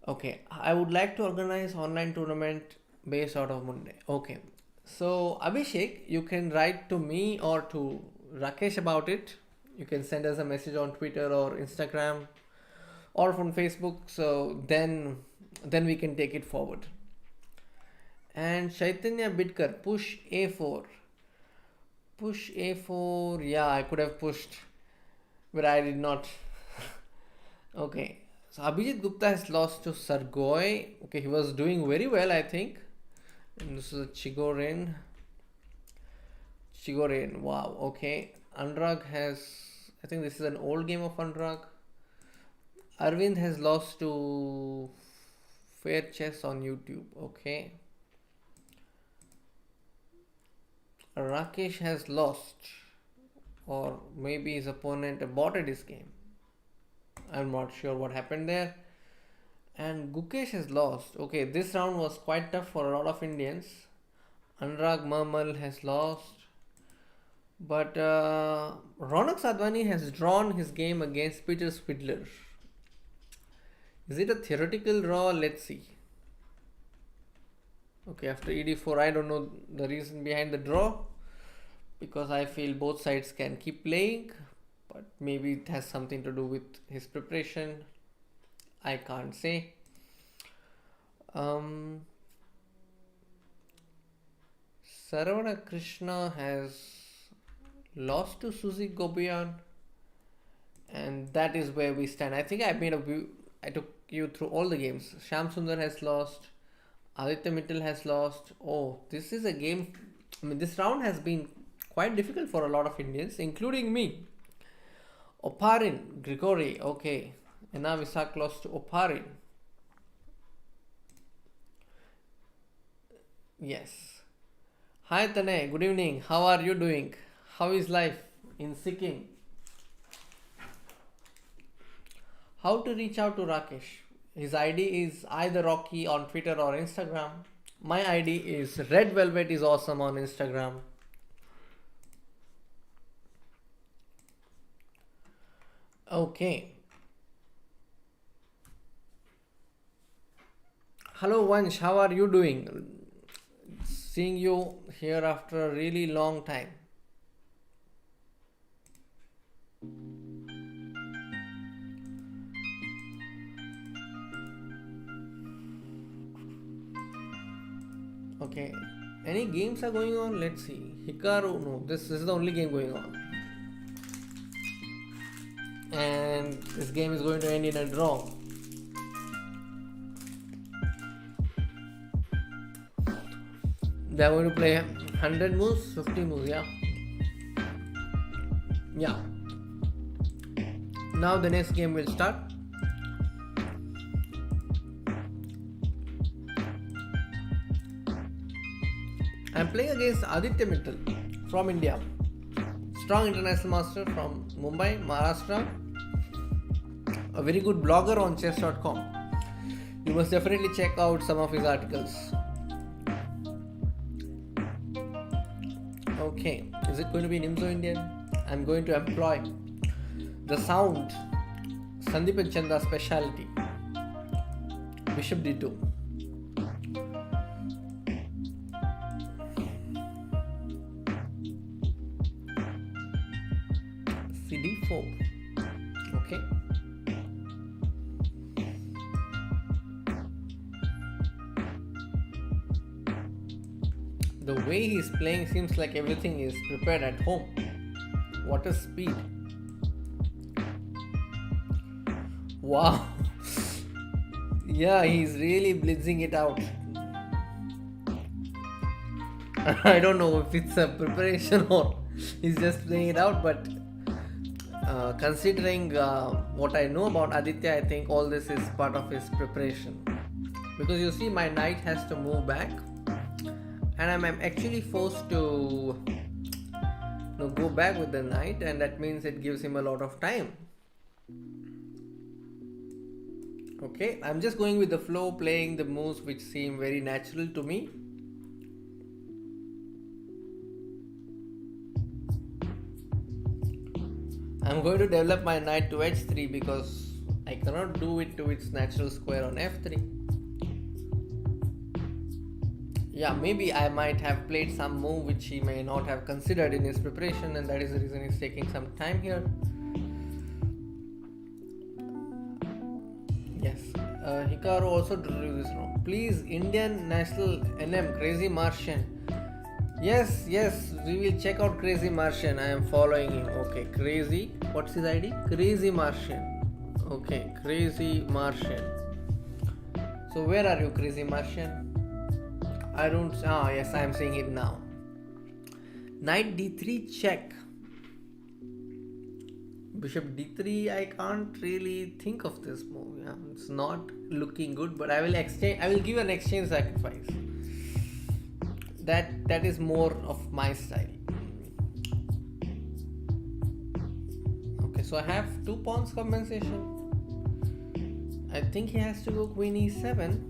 Okay, I would like to organize online tournament based out of Mumbai. Okay. So Abhishek, you can write to me or to Rakesh about it. You can send us a message on Twitter or Instagram or from Facebook. So then we can take it forward. And Chaitanya Bidkar, push a4. Push a4. Yeah, I could have pushed, but I did not. Okay. So Abhijeet Gupta has lost to Sargoy. Okay, he was doing very well, I think. And this is a Chigorin. Wow. Okay. Anurag has, I think this is an old game of Anurag. Aravindh has lost to Fair Chess on YouTube. Okay. Rakesh has lost, or maybe his opponent aborted his game. I'm not sure what happened there. And Gukesh has lost. Okay, this round was quite tough for a lot of Indians. Anurag Mhamal has lost. But Raunak Sadhwani has drawn his game against Peter Spidler. Is it a theoretical draw? Let's see. Okay, after ED4, I don't know the reason behind the draw because I feel both sides can keep playing, but maybe it has something to do with his preparation. I can't say. Saravana Krishna has lost to Suzy Gobian, and that is where we stand. I think I took you through all the games. Shyam Sundar has lost. Aditya Mittal has lost. Oh, this is a game. I mean, this round has been quite difficult for a lot of Indians, including me. Oparin, Grigori, okay. And now Visak lost to Oparin. Yes. Hi Tane, good evening. How are you doing? How is life in Sikkim? How to reach out to Rakesh? His ID is either Rocky on Twitter or Instagram. My ID is Red Velvet is awesome on Instagram. Okay. Hello Vansh, how are you doing? Seeing you here after a really long time. Okay, any games are going on? Let's see. Hikaru, no, this is the only game going on. And this game is going to end in a draw. They are going to play 100 moves, 50 moves, yeah. Yeah. Now the next game will start. I am playing against Aditya Mittal from India. Strong international master from Mumbai, Maharashtra. A very good blogger on chess.com. You must definitely check out some of his articles. Okay, is it going to be Nimzo-Indian? I'm going to employ the sound Sandeep Chanda speciality. Bishop D2. CD4. Okay. The way he's playing seems like everything is prepared at home. What a speed. Wow. Yeah, he's really blitzing it out. I don't know if it's a preparation or he's just playing it out, but considering what I know about Aditya, I think all this is part of his preparation. Because you see, my knight has to move back, and I'm actually forced to go back with the knight, and that means it gives him a lot of time. Okay, I'm just going with the flow, playing the moves which seem very natural to me. I'm going to develop my knight to h3 because I cannot do it to its natural square on f3. Yeah, maybe I might have played some move which he may not have considered in his preparation, and that is the reason he's taking some time here. Yes, Hikaru also drew this wrong. Please, Indian National NM, Crazy Martian. Yes, we will check out Crazy Martian. I am following him. Okay, Crazy. What's his ID? Crazy Martian. Okay, Crazy Martian. So where are you, Crazy Martian? I don't. Ah, yes, I am seeing it now. Knight d3 check. Bishop d3. I can't really think of this move. Yeah, it's not looking good. But I will exchange. I will give an exchange sacrifice. That is more of my style. Okay, so I have 2 pawns compensation. I think he has to go queen e7.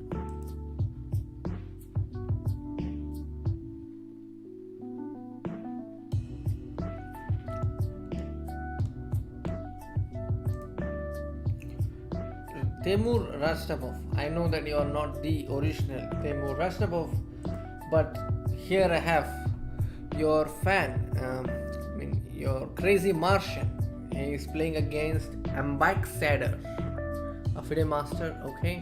Temur Rastabov. I know that you are not the original Temur Rastabov, but here I have your fan, your crazy Martian. He is playing against Ambassador, a FIDE master. Okay.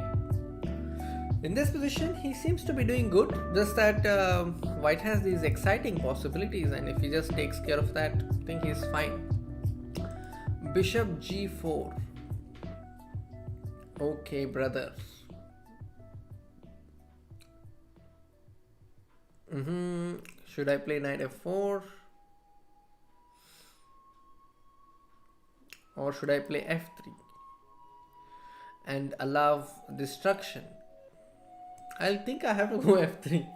In this position, he seems to be doing good. Just that White has these exciting possibilities, and if he just takes care of that, I think he's fine. Bishop G4. Okay, brothers. Should I play Knight F4? Or should I play F3 and allow destruction? I think I have to go F3.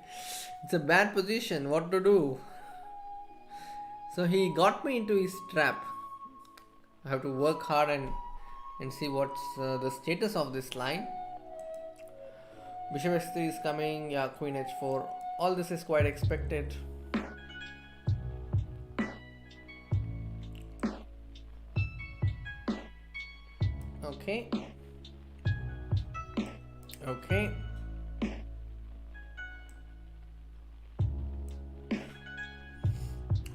It's a bad position. What to do? So he got me into his trap. I have to work hard and see what's the status of this line. Bishop S3 is coming. Yeah, Queen H4. All this is quite expected. Okay. Okay.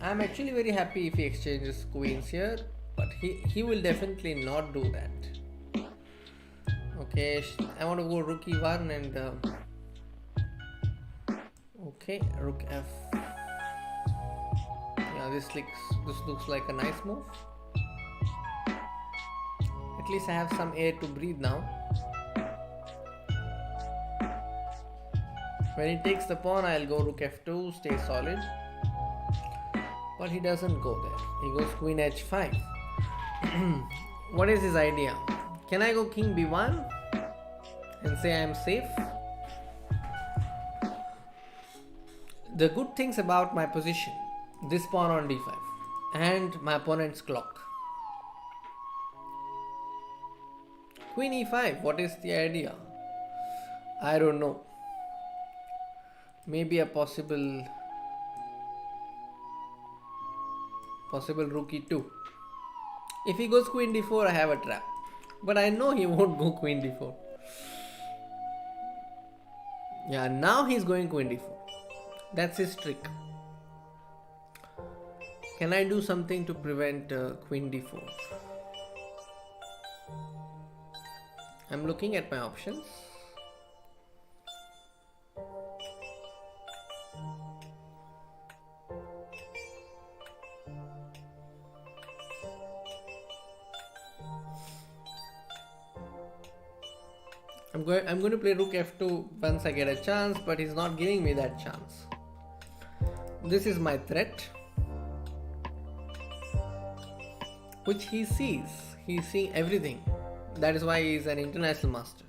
I'm actually very happy if he exchanges queens here, but he will definitely not do that. Okay, I want to go rook e1 and okay, rook f. Yeah, this looks like a nice move. At least I have some air to breathe now. When he takes the pawn, I'll go rook f2, stay solid. But he doesn't go there. He goes queen h5. What is his idea? Can I go king b1 and say I am safe? The good things about my position, this pawn on d5 and my opponent's clock. Queen e5, what is the idea? I don't know. Maybe a possible rook e2. If he goes queen d4, I have a trap. But I know he won't go queen d4. Yeah, now he's going queen d4. That's his trick. Can I do something to prevent queen d4? I'm looking at my options. I'm going to play rook f2 once I get a chance, but he's not giving me that chance. This is my threat, which he sees. He's seeing everything. That is why he's an international master.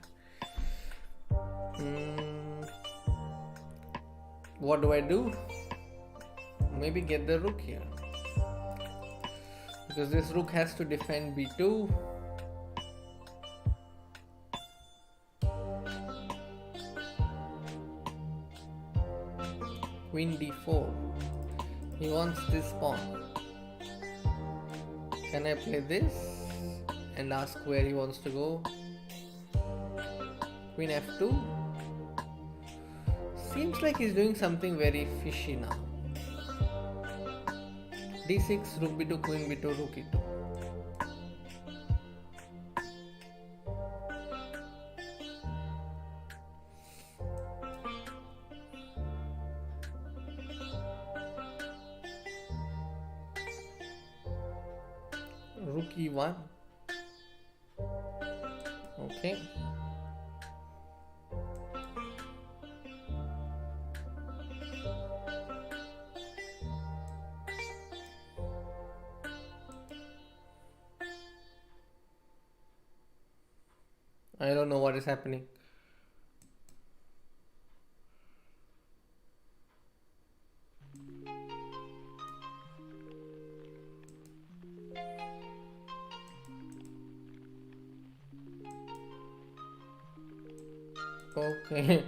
What do I do? Maybe get the rook here, because this rook has to defend b2. Queen d4. He wants this pawn. Can I play this and ask where he wants to go? Queen f2. Seems like he's doing something very fishy now. d6, rook b2, queen b2, rook e2. Rook e1. Okay. I don't know what is happening. Okay.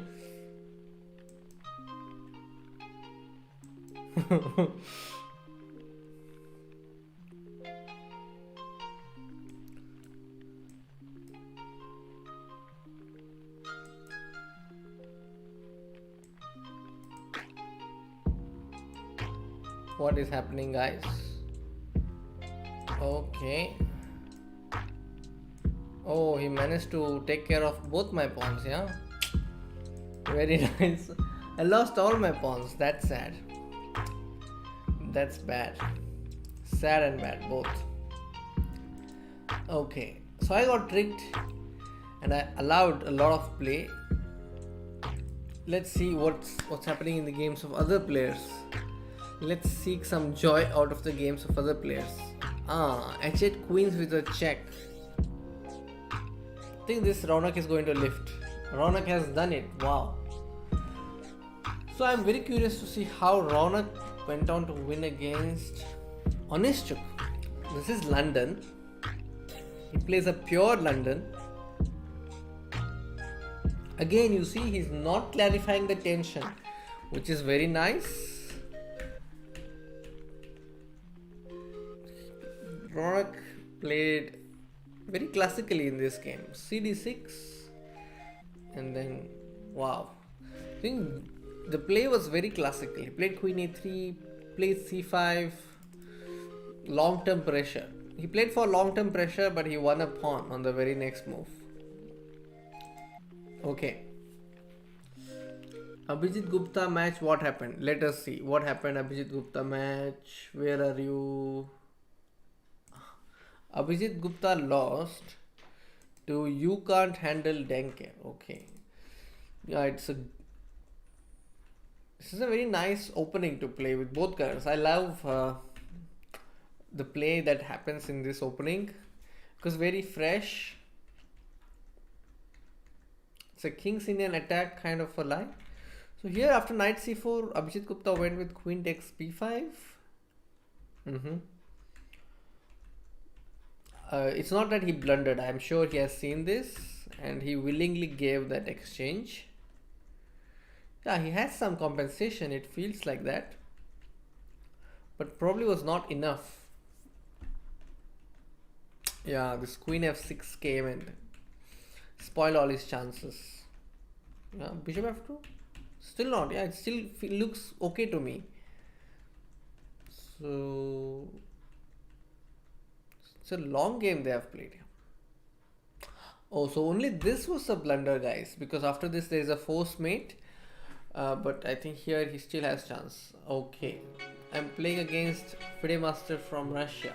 What is happening, guys? Okay. Oh, he managed to take care of both my pawns, yeah? Very nice. I lost all my pawns. That's sad. That's bad. Sad and bad, both. Okay. So I got tricked and I allowed a lot of play. Let's see what's happening in the games of other players. Let's seek some joy out of the games of other players. H8 queens with a check. I think this Raunak is going to lift. Raunak has done it. Wow. So I'm very curious to see how Raunak went on to win against Onischuk. This is London. He plays a pure London. Again, you see he's not clarifying the tension, which is very nice. Raunak played very classically in this game. CD6 and then wow. I think the play was very classical. He played Queen A3, played C5, long-term pressure. He played for long-term pressure, but he won a pawn on the very next move. Okay. Abhijeet Gupta match, what happened? Let us see. What happened, Abhijeet Gupta match? Where are you? Abhijeet Gupta lost to You Can't Handle Denke. Okay. Yeah, this is a very nice opening to play with both colors. I love the play that happens in this opening because very fresh. It's a King's Indian attack kind of a line. So here after knight c4, Abhijeet Gupta went with queen takes b5. It's not that he blundered. I'm sure he has seen this and he willingly gave that exchange. Yeah, he has some compensation. It feels like that. But probably was not enough. Yeah, this queen f6 came and spoiled all his chances. Yeah, bishop f2. Still not. Yeah, it still looks okay to me. So it's a long game they have played. Oh, so only this was a blunder, guys, because after this there is a force mate. But I think here he still has chance. Okay, I'm playing against Fide Master from Russia.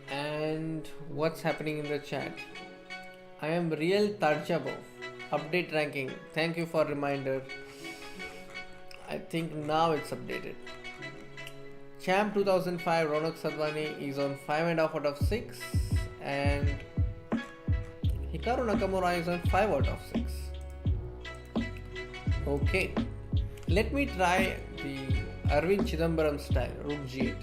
And what's happening in the chat? I am Real Tarjabov. Update ranking. Thank you for reminder. I think now it's updated. Champ 2005 Raunak Sadhwani is on 5.5 out of 6 and Hikaru Nakamura is on 5 out of 6. Okay, let me try the Aravindh Chithambaram style, Rook G8.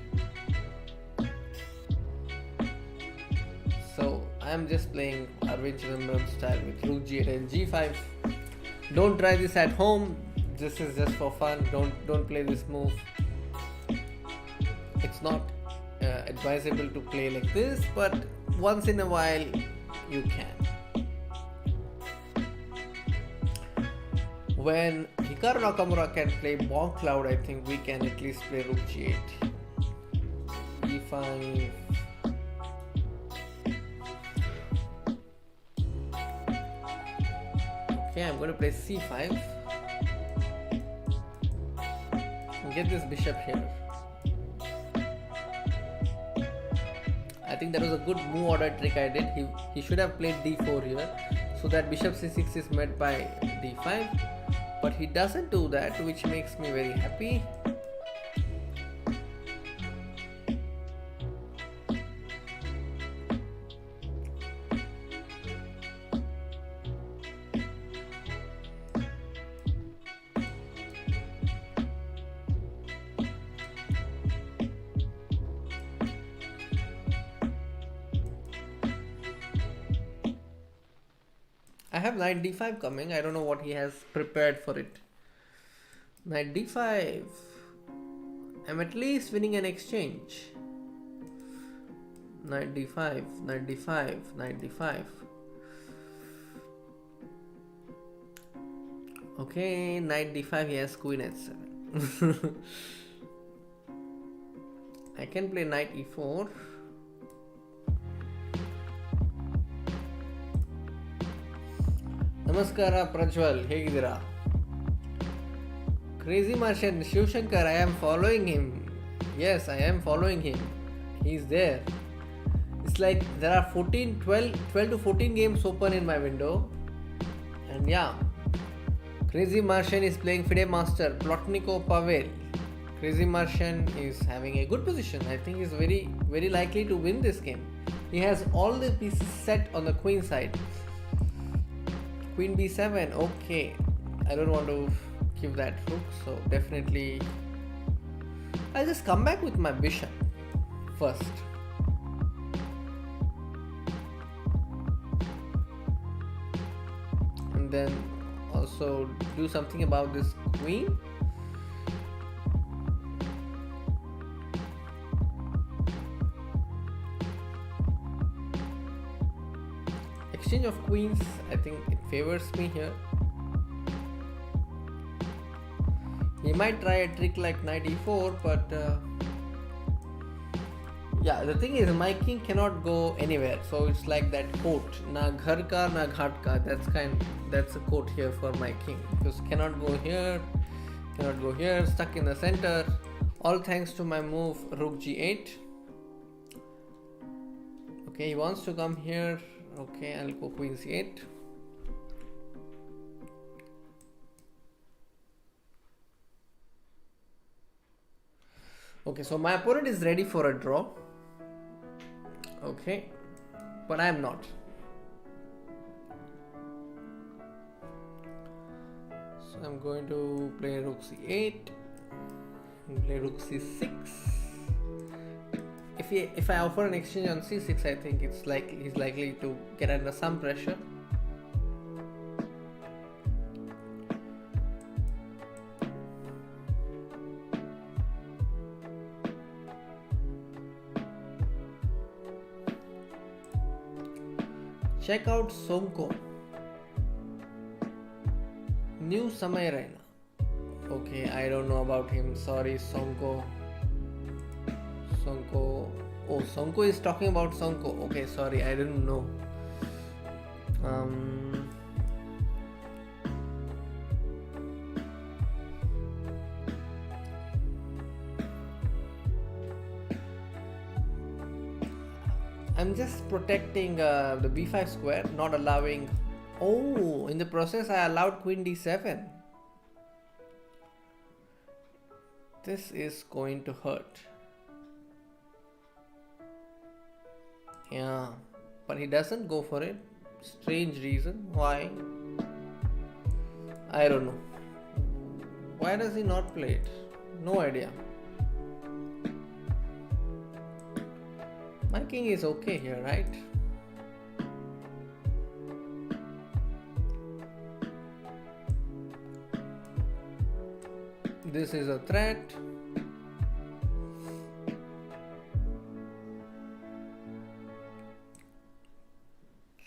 So I am just playing Aravindh Chithambaram style with Rook G8 and G5. Don't try this at home. This is just for fun. Don't play this move. It's not advisable to play like this, but once in a while you can. When Hikaru Nakamura can play Bomb Cloud, I think we can at least play Rook G8. E5. Okay, I'm going to play C5. Get this bishop here. I think that was a good move order trick I did. He should have played d4 here so that bishop c6 is met by d5. But he doesn't do that, which makes me very happy. I have knight d5 coming. I don't know what he has prepared for it. Knight d5. I'm at least winning an exchange. Knight d5, knight d5, knight d5. Okay, knight d5, he has queen h7. I can play knight e4. Namaskara Prajwal, ಹೇಗಿದ್ದೀರಾ? Crazy Martian, Shivshankar, I am following him. Yes, I am following him. He's there. It's like there are 12 to 14 games open in my window. And yeah, Crazy Martian is playing FIDE Master, Plotniko Pavel. Crazy Martian is having a good position. I think he's very likely to win this game. He has all the pieces set on the queen side. Queen b7, okay. I don't want to give that rook, so definitely I'll just come back with my bishop first. And then also do something about this queen. Exchange of queens, I think it favors me here. He might try a trick like knight e4, but yeah, the thing is my king cannot go anywhere, so it's like that quote, na ghar ka na ghat ka. That's a quote here for my king, because cannot go here, stuck in the center, all thanks to my move rook g8. Okay, he wants to come here. Okay, I'll go queen c8. Okay, so my opponent is ready for a draw. Okay, but I am not. So I'm going to play rook c8 and play rook c6. If I offer an exchange on c6, I think he's likely to get under some pressure. Check out Sonko. New Samay Raina. Okay, I don't know about him. Sorry, Sonko. Oh, Sonko is talking about Sonko. Okay, sorry, I didn't know. I'm just protecting the b5 square, not allowing. Oh, in the process I allowed queen d7. This is going to hurt. Yeah, but he doesn't go for it. Strange reason. Why? I don't know. Why does he not play it? No idea. My king is okay here, right? This is a threat.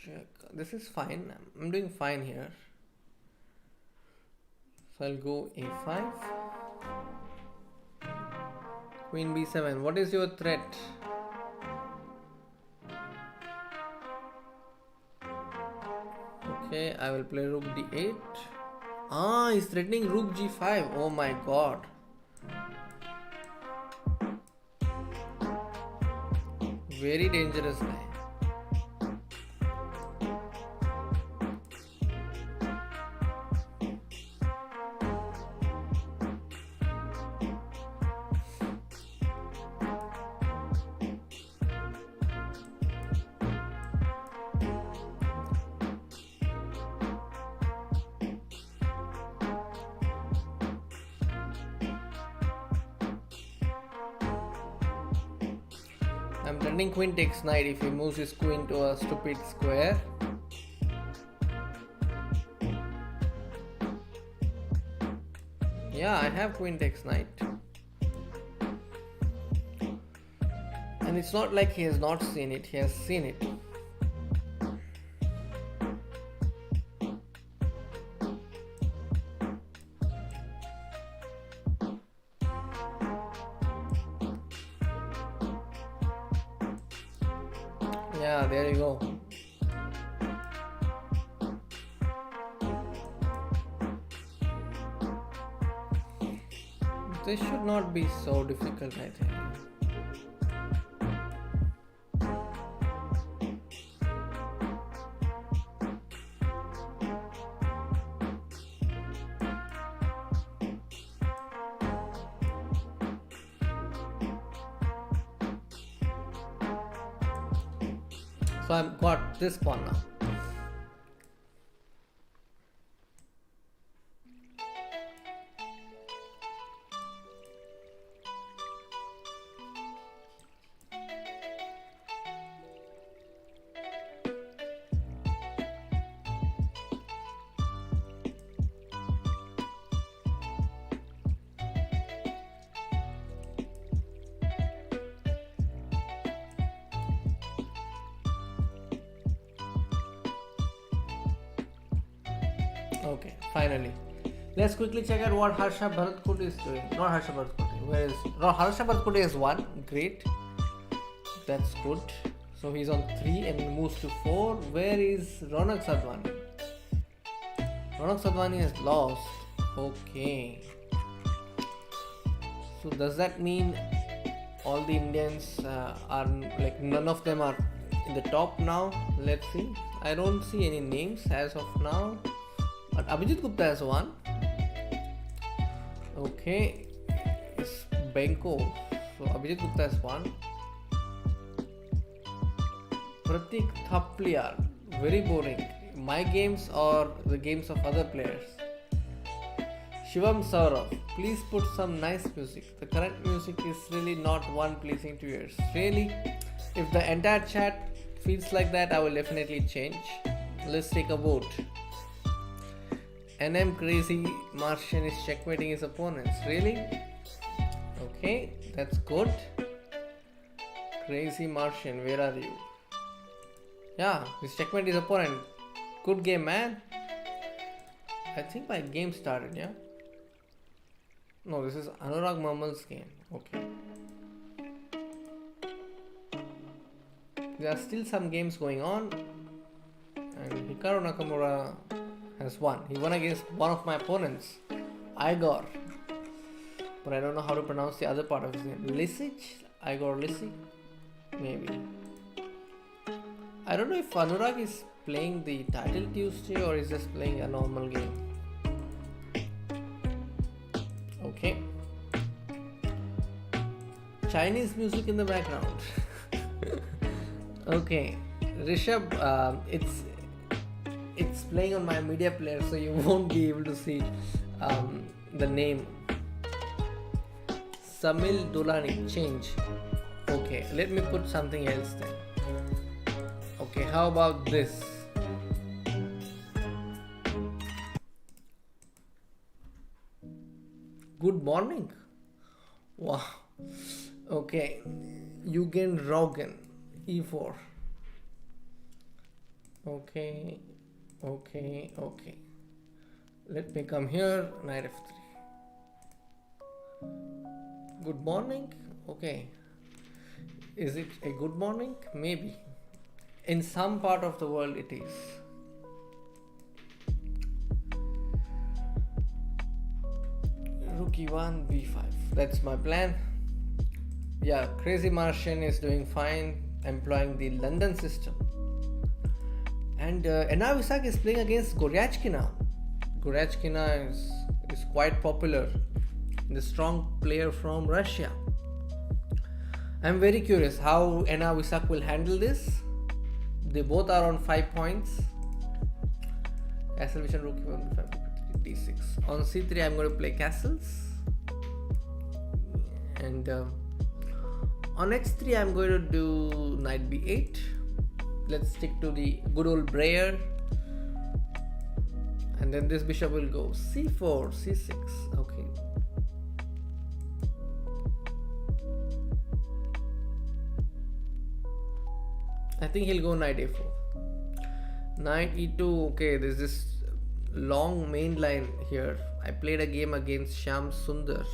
Check. This is fine. I'm doing fine here. So I'll go a5. Queen b7. What is your threat? Okay, I will play rook d8. Ah, he's threatening rook g5. Oh my god. Very dangerous guy. I'm threatening queen takes knight if he moves his queen to a stupid square. Yeah, I have queen takes knight. And it's not like he has not seen it, he has seen it. Yeah, there you go. This should not be so difficult, I think. So I've got this one now. Okay, finally. Let's quickly check out what Harsha Bharatkoti is doing. Not Harsha Bharatkoti. Where is... No, Harsha Bharatkoti is 1. Great. That's good. So he's on 3 and moves to 4. Where is Raunak Sadhwani? Raunak Sadhwani has lost. Okay. So does that mean all the Indians are like none of them are in the top now? Let's see. I don't see any names as of now. But Abhijeet Gupta has 1. Okay. It's Benko. So Abhijeet Gupta has 1. Pratik Thapliar. Very boring. My games or the games of other players. Shivam Saurav. Please put some nice music. The current music is really not one pleasing to ears. Really? If the entire chat feels like that, I will definitely change. Let's take a vote. NM Crazy Martian is checkmating his opponents. Really? Okay, that's good. Crazy Martian, where are you? Yeah, he's checkmate his opponent. Good game, man. I think my game started, yeah? No, this is Anurag Mhamal's game. Okay. There are still some games going on. And Hikaru Nakamura has won. He won against one of my opponents, Igor. But I don't know how to pronounce the other part of his name. Lisic? Igor Lisic? Maybe. I don't know if Anurag is playing the title Tuesday or is just playing a normal game. Okay. Chinese music in the background. Okay. Rishabh, it's playing on my media player, so you won't be able to see the name. Samil Dulani, change. Okay, let me put something else then. Okay, how about this? Good morning. Wow. Okay, Eugen Rogan, E4. Okay. Let me come here, knight f3. Good morning? Okay. Is it a good morning? Maybe. In some part of the world it is. Rook e1, b5. That's my plan. Yeah, Crazy Martian is doing fine, employing the London system. And Enavisak is playing against Goryachkina. Goryachkina is quite popular. The strong player from Russia. I'm very curious how Enavisak will handle this. They both are on 5 points. Castle Vision, Rook e1, d6. On c3 I'm going to play castles. And on h3 I'm going to do knight b8. Let's stick to the good old Breyer. And then this bishop will go c4, c6. Okay. I think he'll go knight a4. Knight e2. Okay, there's this long main line here. I played a game against Shyam Sundar.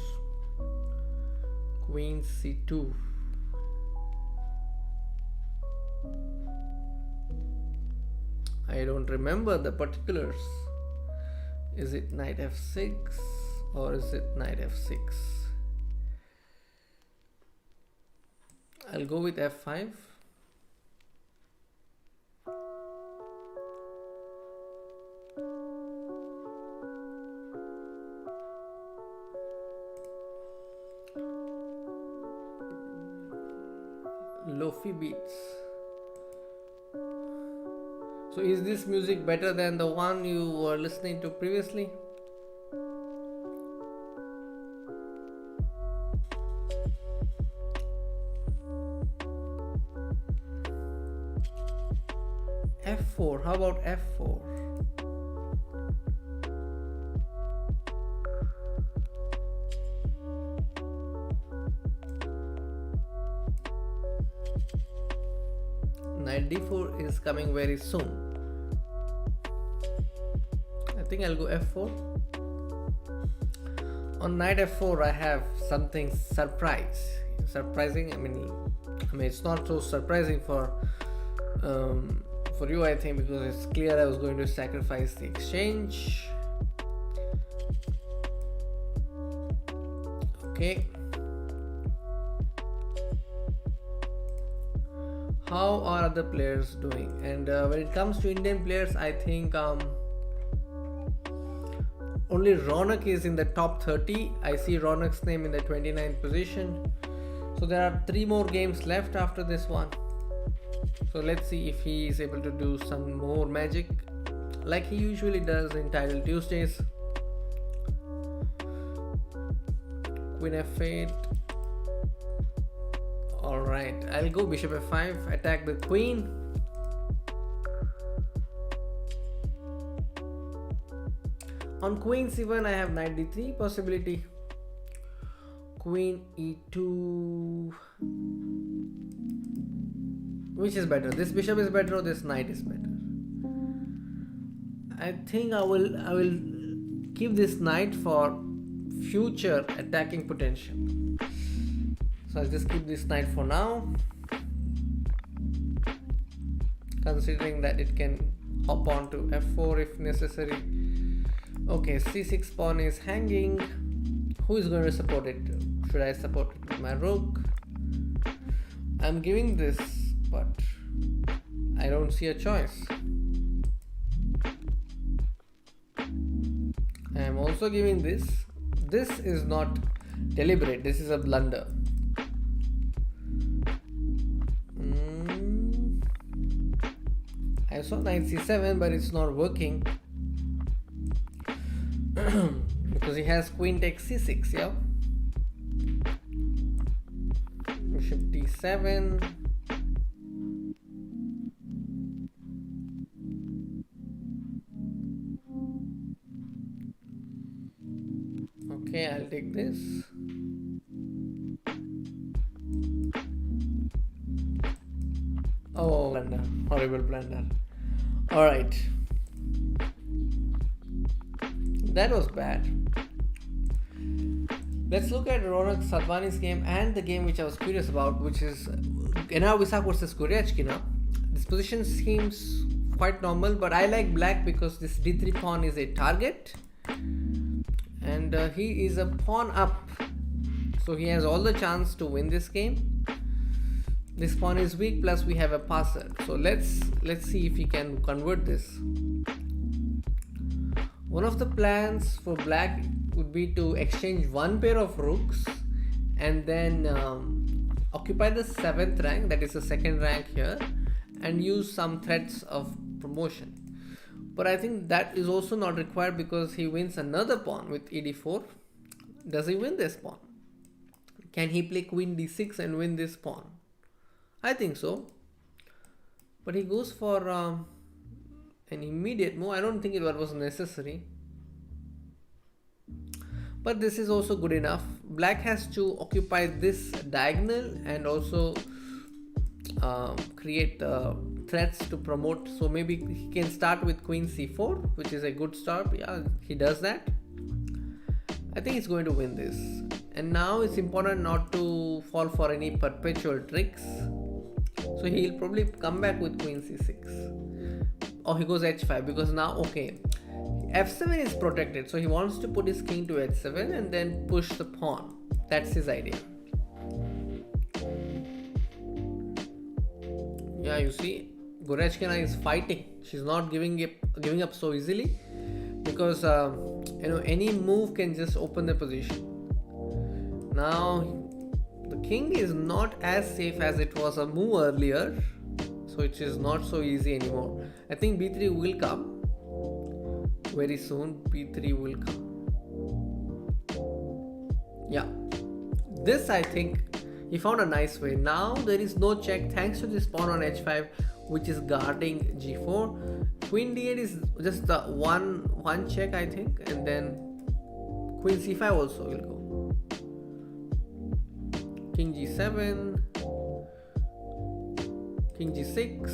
Queen c2. I don't remember the particulars. Is it knight f6 or is it knight f6? I'll go with f5. Lofi beats. So is this music better than the one you were listening to previously? F4. How about F4? Knight d4 is coming very soon. I think I'll go f4. On knight f4 I have something surprising. I mean it's not so surprising for you, I think, because it's clear I was going to sacrifice the exchange. Okay. How are other players doing? And when it comes to Indian players, I think only Raunak is in the top 30. I see Raunak's name in the 29th position. So there are 3 more games left after this one. So let's see if he is able to do some more magic like he usually does in Title Tuesdays. Queen f8. Alright, I'll go bishop f5, attack the queen. On queen c1 I have knight d3 possibility. Queen e2. Which is better? This bishop is better or this knight is better? I think I will keep this knight for future attacking potential. So I'll just keep this knight for now, considering that it can hop on to f4 if necessary. Okay, c6 pawn is hanging. Who is going to support it? Should I support it with my rook? I'm giving this, but I don't see a choice. I am also giving this. This is not deliberate, this is a blunder. I saw knight c7, but it's not working because he has queen takes c6, yeah. Bishop d7. Okay, I'll take this. Oh, blunder. Horrible blunder. Alright. That was bad. Let's look at Raunak Sadhwani's game and the game which I was curious about, which is Visak versus Goryachkina. This position seems quite normal, but I like black because this d3 pawn is a target and he is a pawn up, so he has all the chance to win this game. This pawn is weak, plus we have a passer, so let's see if he can convert this. One of the plans for black would be to exchange one pair of rooks and then occupy the 7th rank, that is the 2nd rank here, and use some threats of promotion. But I think that is also not required because he wins another pawn with ed4. Does he win this pawn? Can he play queen d6 and win this pawn? I think so. But he goes for an immediate move. I don't think it was necessary. But this is also good enough. Black has to occupy this diagonal and also create threats to promote. So maybe he can start with queen c4, which is a good start. Yeah, he does that. I think he's going to win this. And now it's important not to fall for any perpetual tricks. So he'll probably come back with queen c6. Oh, he goes h5 because now, okay, f7 is protected, so he wants to put his king to h7 and then push the pawn. That's his idea. Yeah, you see, Gorechkina is fighting. She's not giving up so easily because any move can just open the position. Now the king is not as safe as it was a move earlier, so it is not so easy anymore. I think b3 will come very soon. b3 will come. Yeah, this I think he found a nice way. Now there is no check thanks to this pawn on h5, which is guarding g4. Queen d8 is just the one check, I think, and then queen c5 also will go. King g7, king g6.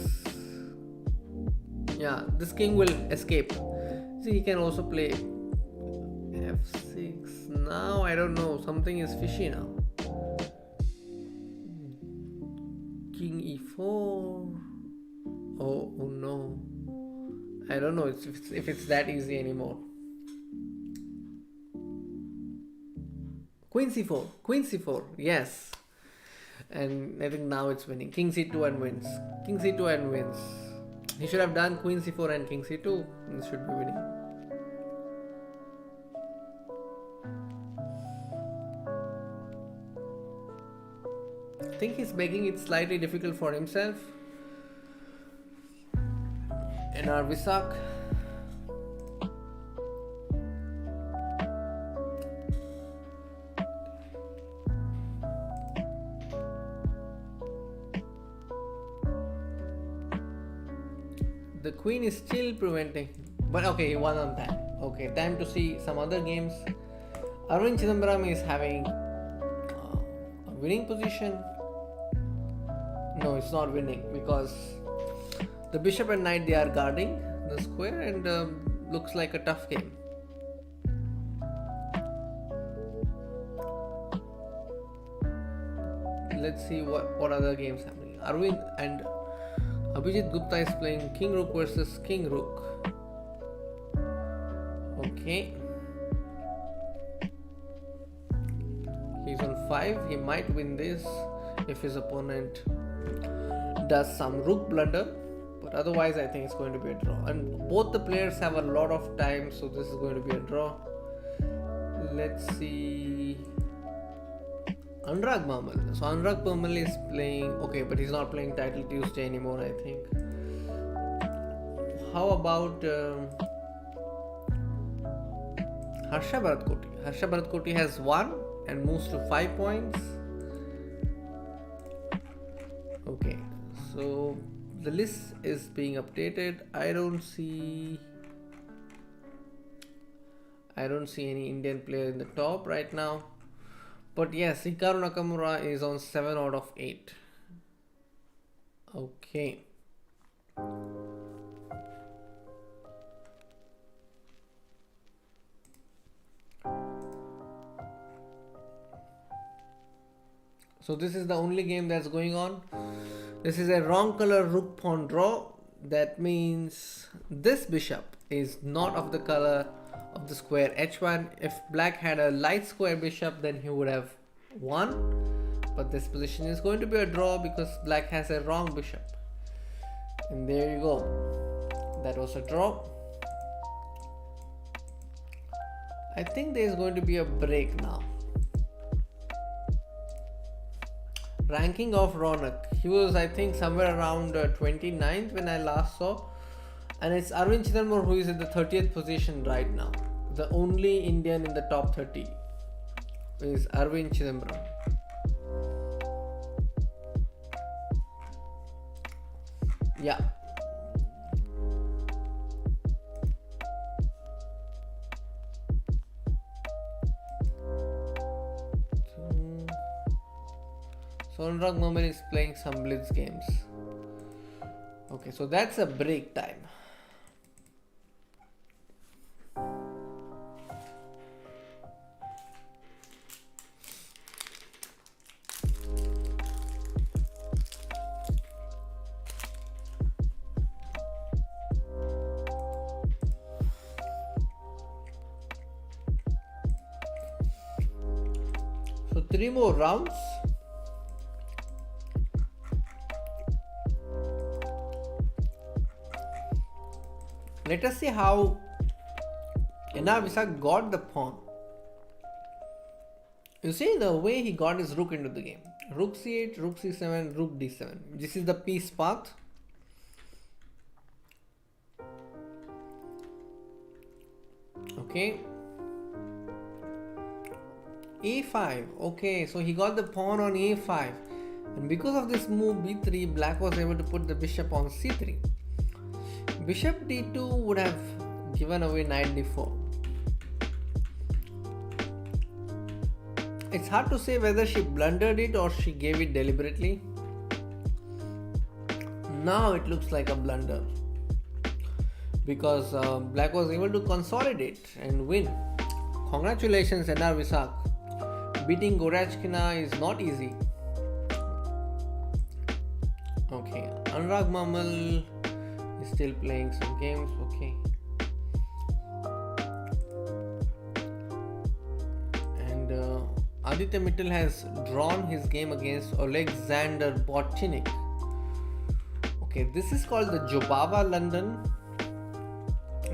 Yeah, this king will escape. See, he can also play f6. Now I don't know, something is fishy now. King e4. Oh no, I don't know if it's that easy anymore. Queen c4, yes. And I think now it's winning. King c2 and wins. King c2 and wins. He should have done queen c4 and king c2. This should be winning. I think he's making it slightly difficult for himself. In our Visak. The queen is still preventing, but okay, he won on that. Okay, time to see some other games. Aravindh Chithambaram is having a winning position. No, it's not winning because the bishop and knight, they are guarding the square, and looks like a tough game. Let's see what other games happening. Arvind and Abhijeet Gupta is playing king rook versus king rook. Okay. He's on 5. He might win this if his opponent does some rook blunder. But otherwise, I think it's going to be a draw. And both the players have a lot of time, so this is going to be a draw. Let's see. Anurag Mhamal. So Anurag Mhamal is playing. Okay, but he's not playing Title Tuesday anymore, I think. How about Harsha Bharatkoti? Harsha Bharatkoti has 1 and moves to 5 points. Okay, so the list is being updated. I don't see any Indian player in the top right now. But yes, Hikaru Nakamura is on 7 out of 8. Okay. So this is the only game that's going on. This is a wrong color rook pawn draw. That means this bishop is not of the color of the square h1. If black had a light square bishop, then he would have won. But this position is going to be a draw because black has a wrong bishop. And there you go. That was a draw. I think there is going to be a break now. Ranking of Raunak. He was, I think, somewhere around 29th when I last saw. And it's Aravindh Chithambaram who is in the 30th position right now. The only Indian in the top 30 is Aravindh Chithambaram. Yeah. So Anurag Mhamal is playing some blitz games. Okay, so that's a break time. 3 more rounds. Let us see how Enavisa got the pawn. You see the way he got his rook into the game. Rook c8, rook c7, rook d7. This is the piece path. Okay. a5. Okay, so he got the pawn on a5. And because of this move b3, black was able to put the bishop on c3. Bishop d2 would have given away knight d4. It's hard to say whether she blundered it or she gave it deliberately. Now it looks like a blunder because black was able to consolidate and win. Congratulations, Enar Visak. Beating Gorachkina is not easy. Okay, Anurag Mhamal is still playing some games. Okay. Aditya Mittal has drawn his game against Alexander Botchinik. Okay, this is called the Jobava London.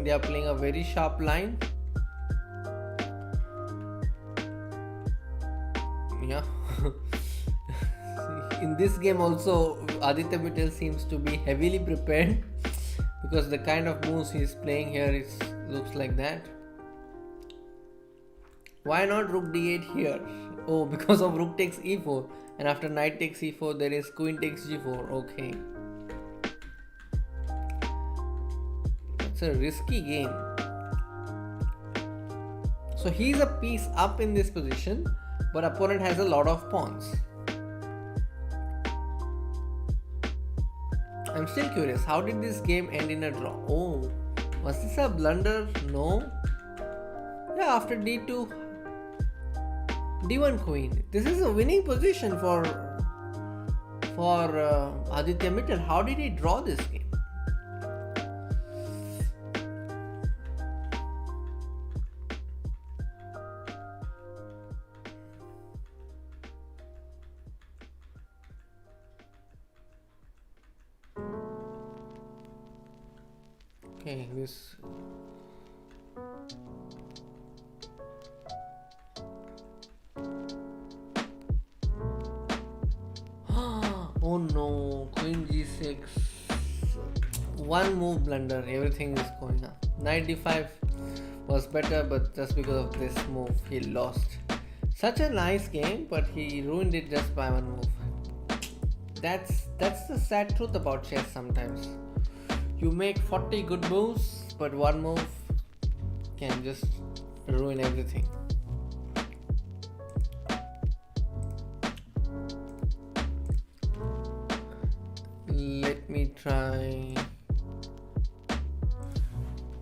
They are playing a very sharp line. Yeah. In this game also, Aditya Mittal seems to be heavily prepared because the kind of moves he is playing here looks like that. Why not rook d8 here? Oh, because of rook takes e4, and after knight takes e4 there is queen takes g4. Okay, it's a risky game. So he's a piece up in this position, but opponent has a lot of pawns. I'm still curious, how did this game end in a draw? Oh, was this a blunder? No. Yeah, after d2, d1 queen. This is a winning position for Aditya Mittal. How did he draw this game? Okay, this. Oh no, queen g6. One move blunder, everything is going up. Knight d5 was better, but just because of this move he lost. Such a nice game, but he ruined it just by one move. That's the sad truth about chess sometimes. You make 40 good moves, but one move can just ruin everything.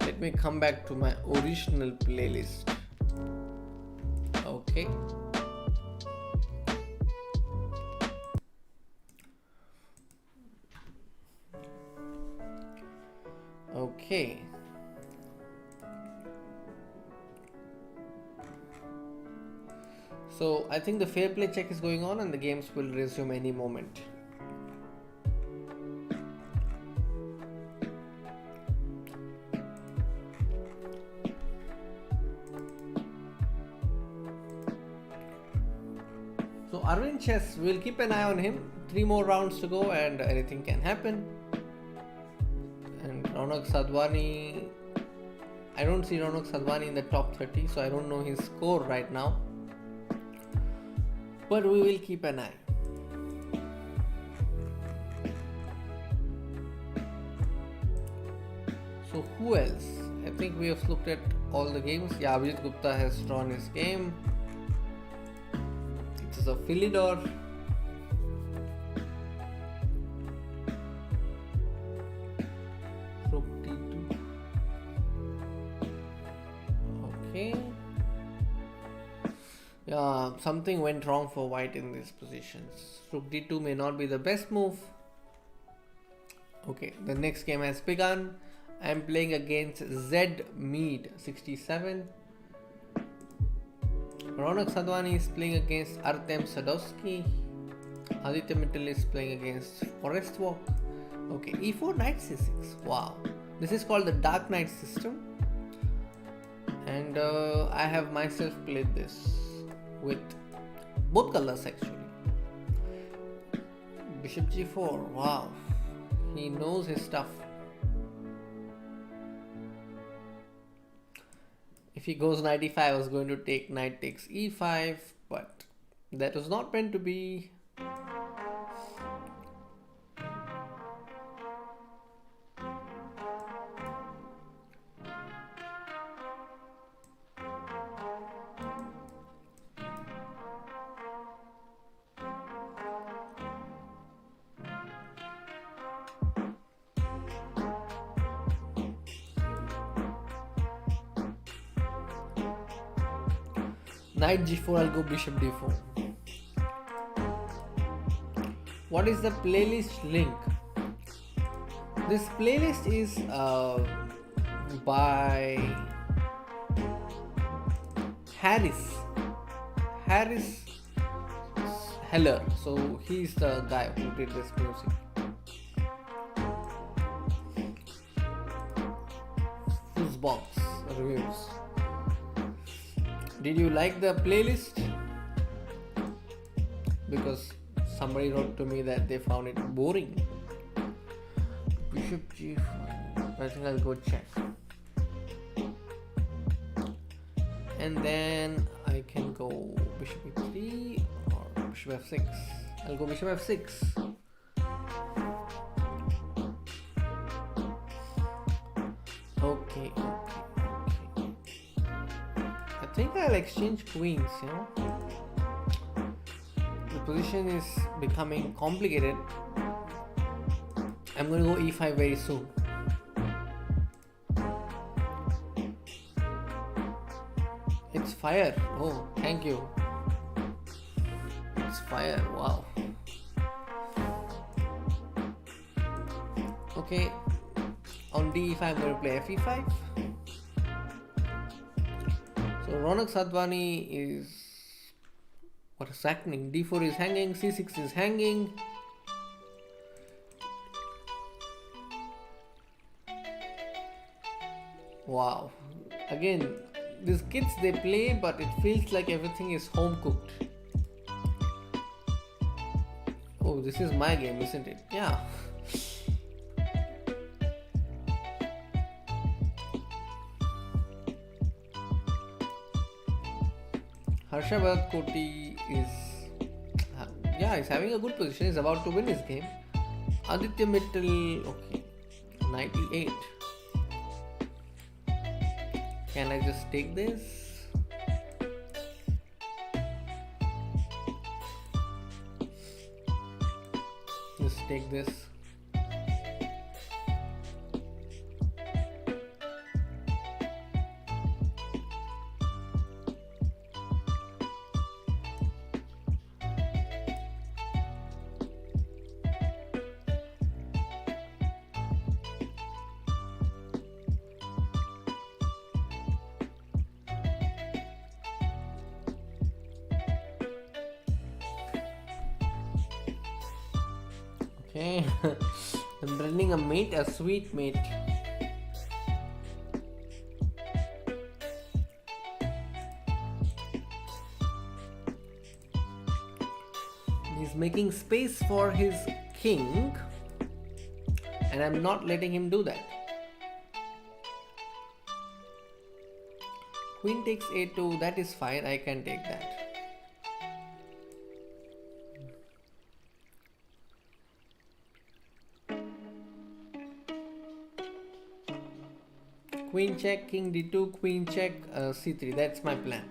Let me come back to my original playlist. Okay. Okay. So I think the fair play check is going on and the games will resume any moment. So Arvind Chess, we'll keep an eye on him. 3 more rounds to go and anything can happen. And Raunak Sadhwani, I don't see Raunak Sadhwani in the top 30, so I don't know his score right now. But we will keep an eye. So who else? I think we have looked at all the games. Yeah, Abhijeet Gupta has drawn his game. It is a Philidor. Rook d2. Okay. Yeah, something went wrong for white in these positions. Rook d2 may not be the best move. Okay, the next game has begun. I am playing against Z Mead 67. Raunak Sadhwani is playing against Artem Sadowski. Aditya Mittal is playing against Forest Walk. Okay, e4 knight c6. Wow, this is called the dark knight system, and I have myself played this with both colors actually. Bishop g4. Wow, he knows his stuff. If he goes knight e5, I was going to take knight takes e5, but that was not meant to be. Knight g4, I'll go bishop d4. What is the playlist link? This playlist is by Harris Heller. So he's the guy who did this music. Foosbox reviews. Did you like the playlist? Because somebody wrote to me that they found it boring. Bishop g5. I think I'll go check. And then I can go bishop e3 or bishop f6. I'll go bishop f6. Okay. I think I'll exchange queens, you know. The position is becoming complicated. I'm going to go e5 very soon. It's fire. Oh, thank you. It's fire. Wow. Okay. On d5, I'm going to play fe5. So Raunak Sadhwani is, what is happening? d4 is hanging, c6 is hanging. Wow. Again, these kids, they play, but it feels like everything is home cooked. Oh, this is my game, isn't it? Yeah. Harsha Bharatkoti is, he's having a good position. He's about to win his game. Aditya Mittal, okay, knight e8. Can I just take this? Just take this. Okay, I'm bringing a mate, a sweet mate. He's making space for his king, and I'm not letting him do that. Queen takes a2, that is fine, I can take that. Queen check, king d2, queen check, c3. That's my plan.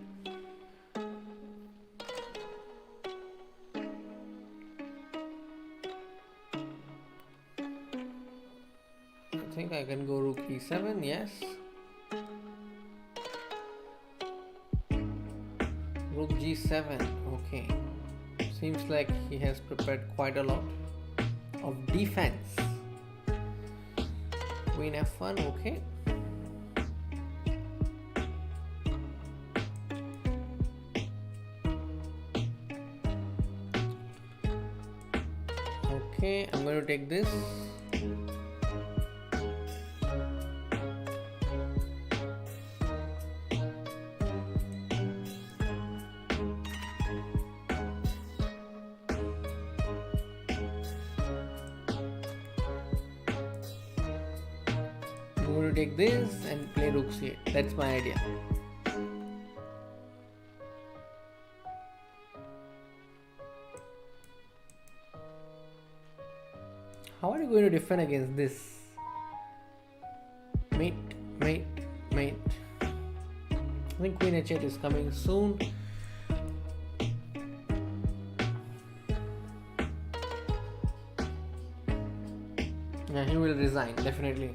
I think I can go rook e7, yes. Rook g7, okay. Seems like he has prepared quite a lot of defense. Queen f1, okay. Okay, I'm going to take this. I'm going to take this and play rook c8. That's my idea. How are you going to defend against this? Mate. I think queen h8 is coming soon. Yeah, he will resign, definitely.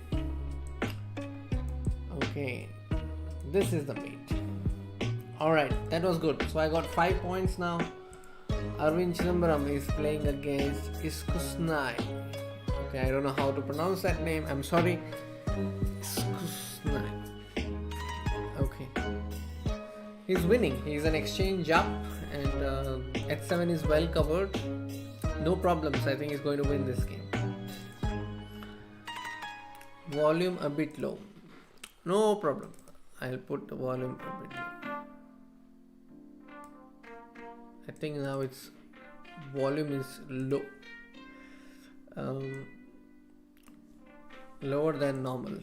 Okay, this is the mate. Alright, that was good. So I got 5 points now. Aravindh Chithambaram is playing against Iskusnai. Okay, I don't know how to pronounce that name. I'm sorry. Iskusnai. Okay. He's winning. He's an exchange up and h7 is well covered. No problems. I think he's going to win this game. Volume a bit low. No problem. I'll put the volume a bit low. I think now its volume is low. Lower than normal.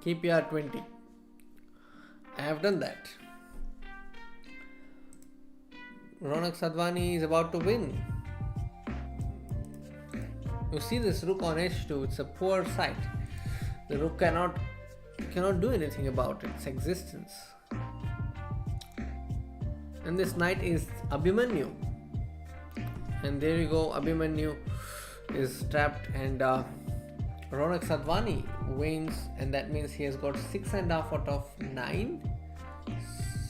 KPR 20. I have done that. Raunak Sadhwani is about to win. You see this rook on h2, it's a poor site. The rook cannot do anything about its existence. And this knight is Abhimanyu. And there you go, Abhimanyu is trapped and Raunak Sadhwani wins, and that means he has got 6.5 out of 9.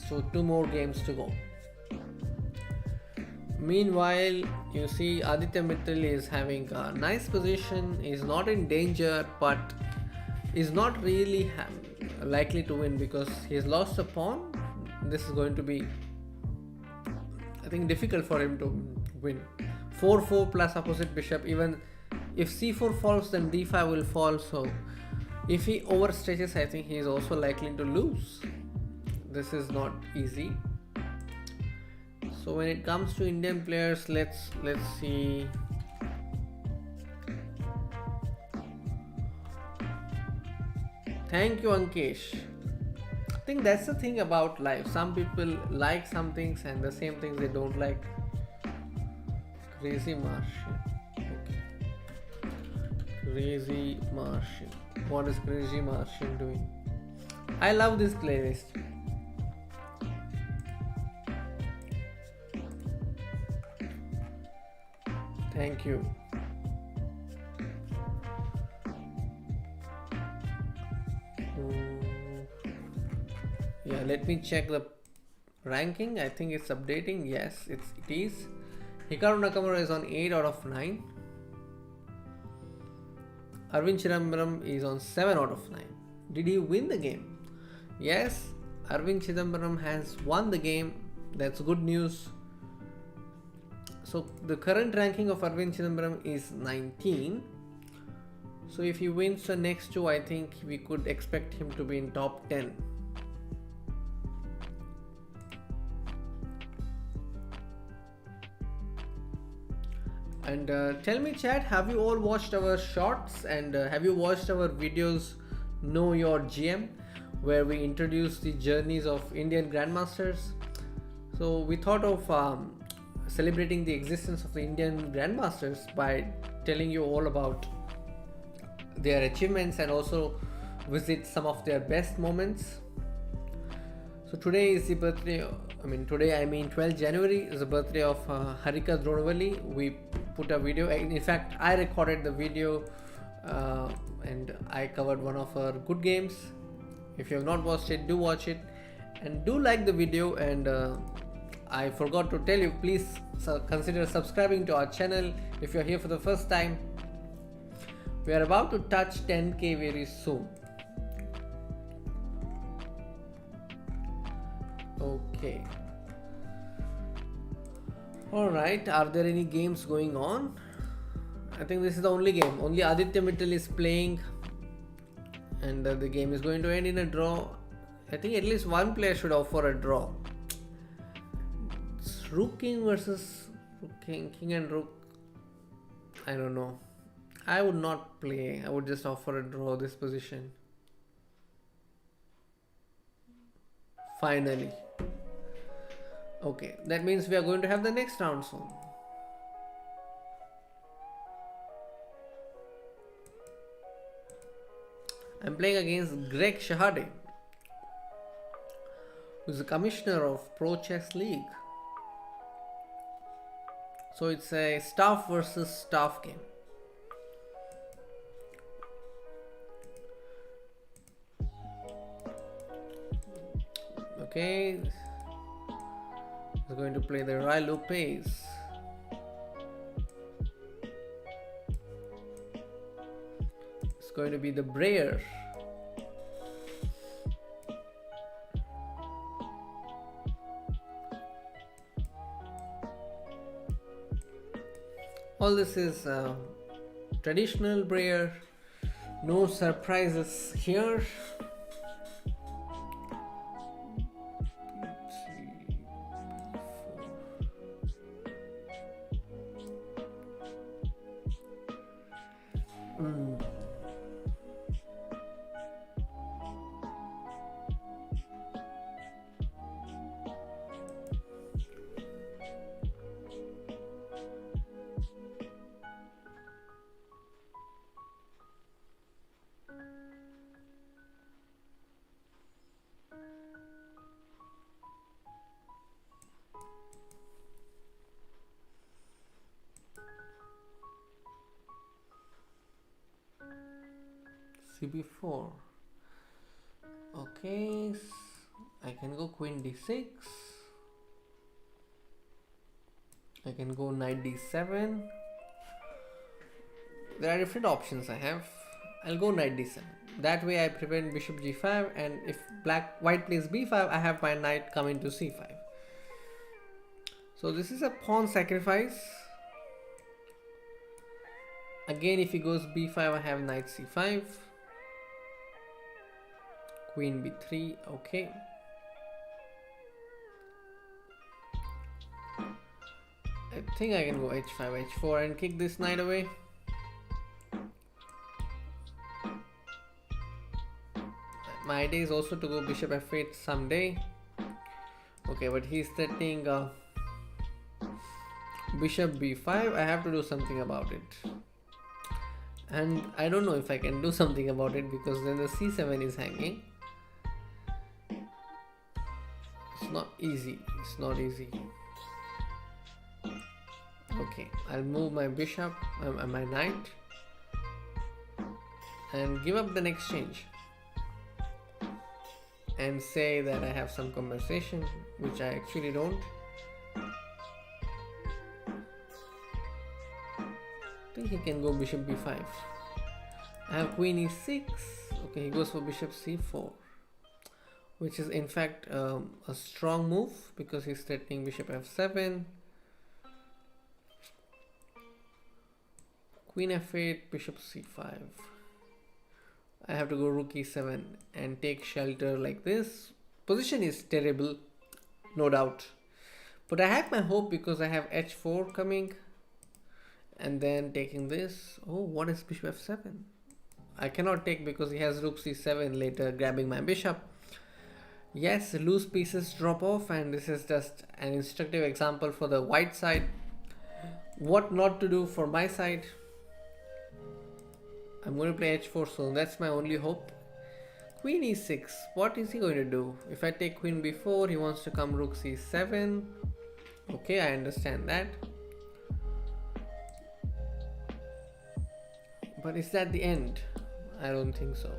So 2 more games to go. Meanwhile, you see Aditya Mittal is having a nice position, is not in danger, but is not really likely to win because he has lost a pawn. This is going to be, I think, difficult for him to win. 4-4 plus opposite bishop. Even if c4 falls, then d5 will fall. So if he overstretches, I think he is also likely to lose. This is not easy. So when it comes to Indian players, let's see. Thank you, Ankesh. I think that's the thing about life. Some people like some things and the same things they don't like. Crazy Martian. Okay. Crazy Martian. What is Crazy Martian doing? I love this playlist. Thank you. Yeah, let me check the ranking. I think it's updating. Yes, it is. Hikaru Nakamura is on 8 out of 9. Aravindh Chithambaram is on 7 out of 9. Did he win the game? Yes, Aravindh Chithambaram has won the game. That's good news. So the current ranking of Aravindh Chithambaram is 19. So if he wins the next 2, I think we could expect him to be in top 10. And tell me, chat, have you all watched our shorts and have you watched our videos Know Your GM, where we introduce the journeys of Indian grandmasters? So we thought of celebrating the existence of the Indian grandmasters by telling you all about their achievements and also visit some of their best moments. So today is the birthday, today I mean 12th January is the birthday of Harika Dronavali. We put a video, in fact I recorded the video and I covered one of her good games. If you have not watched it, do watch it and do like the video. And I forgot to tell you, please consider subscribing to our channel if you are here for the first time. We are about to touch 10k very soon. Okay. Alright, are there any games going on? I think this is the only game. Only Aditya Mittal is playing, and the game is going to end in a draw. I think at least one player should offer a draw. It's Rook King versus King and Rook. I don't know. I would not play. I would just offer a draw this position. Finally. Okay, that means we are going to have the next round soon. I'm playing against Greg Shahade, who's the commissioner of Pro Chess League. So it's a staff versus staff game. Okay, he's going to play the Rai Lopez. It's going to be the Breyer. All this is traditional Breyer. No surprises here. CB4. Okay, I can go Queen D6. I can go Knight D7. There are different options I have. I'll go Knight D7. That way I prevent Bishop G5, and if white plays B5, I have my knight come into C5. So this is a pawn sacrifice. Again, if he goes B5, I have Knight C5. Queen B3, okay. I think I can go H5, H4 and kick this knight away. My idea is also to go Bishop F8 someday. Okay, but he's threatening Bishop B5. I have to do something about it. And I don't know if I can do something about it, because then the C7 is hanging. It's not easy. It's not easy. Okay, I'll move my bishop, my knight, and give up the exchange. And say that I have some compensation, which I actually don't. I think he can go Bishop B5. I have Queen E6. Okay, he goes for Bishop C4, which is in fact a strong move, because he's threatening Bishop F7. Queen F8, Bishop C5. I have to go Rook E7 and take shelter like this. Position is terrible, no doubt. But I have my hope, because I have H4 coming. And then taking this. Oh, what is Bishop F7? I cannot take, because he has Rook C7 later, grabbing my bishop. Yes, loose pieces drop off, and this is just an instructive example for the white side. What not to do for my side. I'm going to play H4 soon. That's my only hope. Queen E6. What is he going to do? If I take Queen B4, he wants to come Rook C7. Okay, I understand that. But is that the end? I don't think so.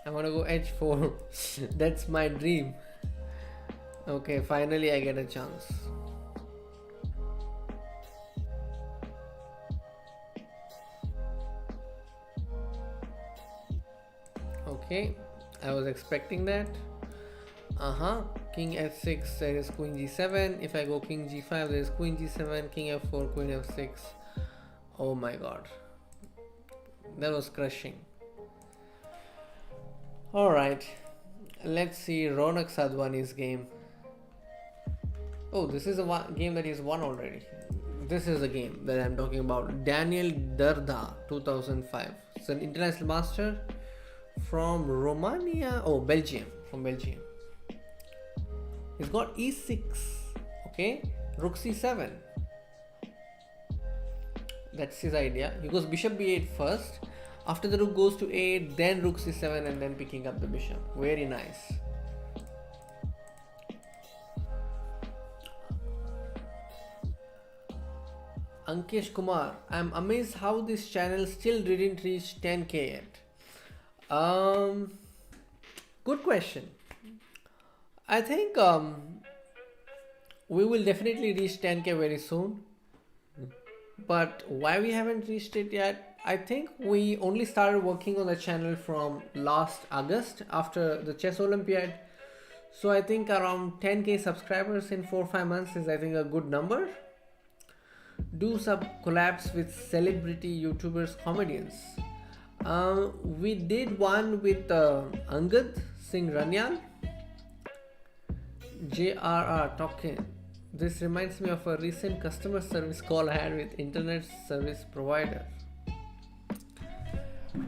I want to go H4. That's my dream. Okay, finally I get a chance. Okay, I was expecting that. King f6, there is queen g7. If I go king g5, there is queen g7, king f4, queen f6. Oh my god. That was crushing. Alright. Let's see Raunak Sadhwani's game. Oh, this is a game that he's won already. This is the game that I'm talking about. Daniel Darda, 2005. It's an international master from Romania. Oh, Belgium. From Belgium. He's got e6. Okay. Rook c7. That's his idea. He goes bishop b8 first. After the rook goes to a8, then rook c7, and then picking up the bishop. Very nice. Ankesh Kumar, I'm amazed how this channel still didn't reach 10k yet. Good question. I think we will definitely reach 10k very soon. But why we haven't reached it yet? I think we only started working on the channel from last August after the Chess Olympiad. So I think around 10k subscribers in 4-5 months is I think a good number. Do some collabs with celebrity YouTubers, comedians. We did one with Angad Singh Ranyal. JRR talking. This reminds me of a recent customer service call I had with internet service provider.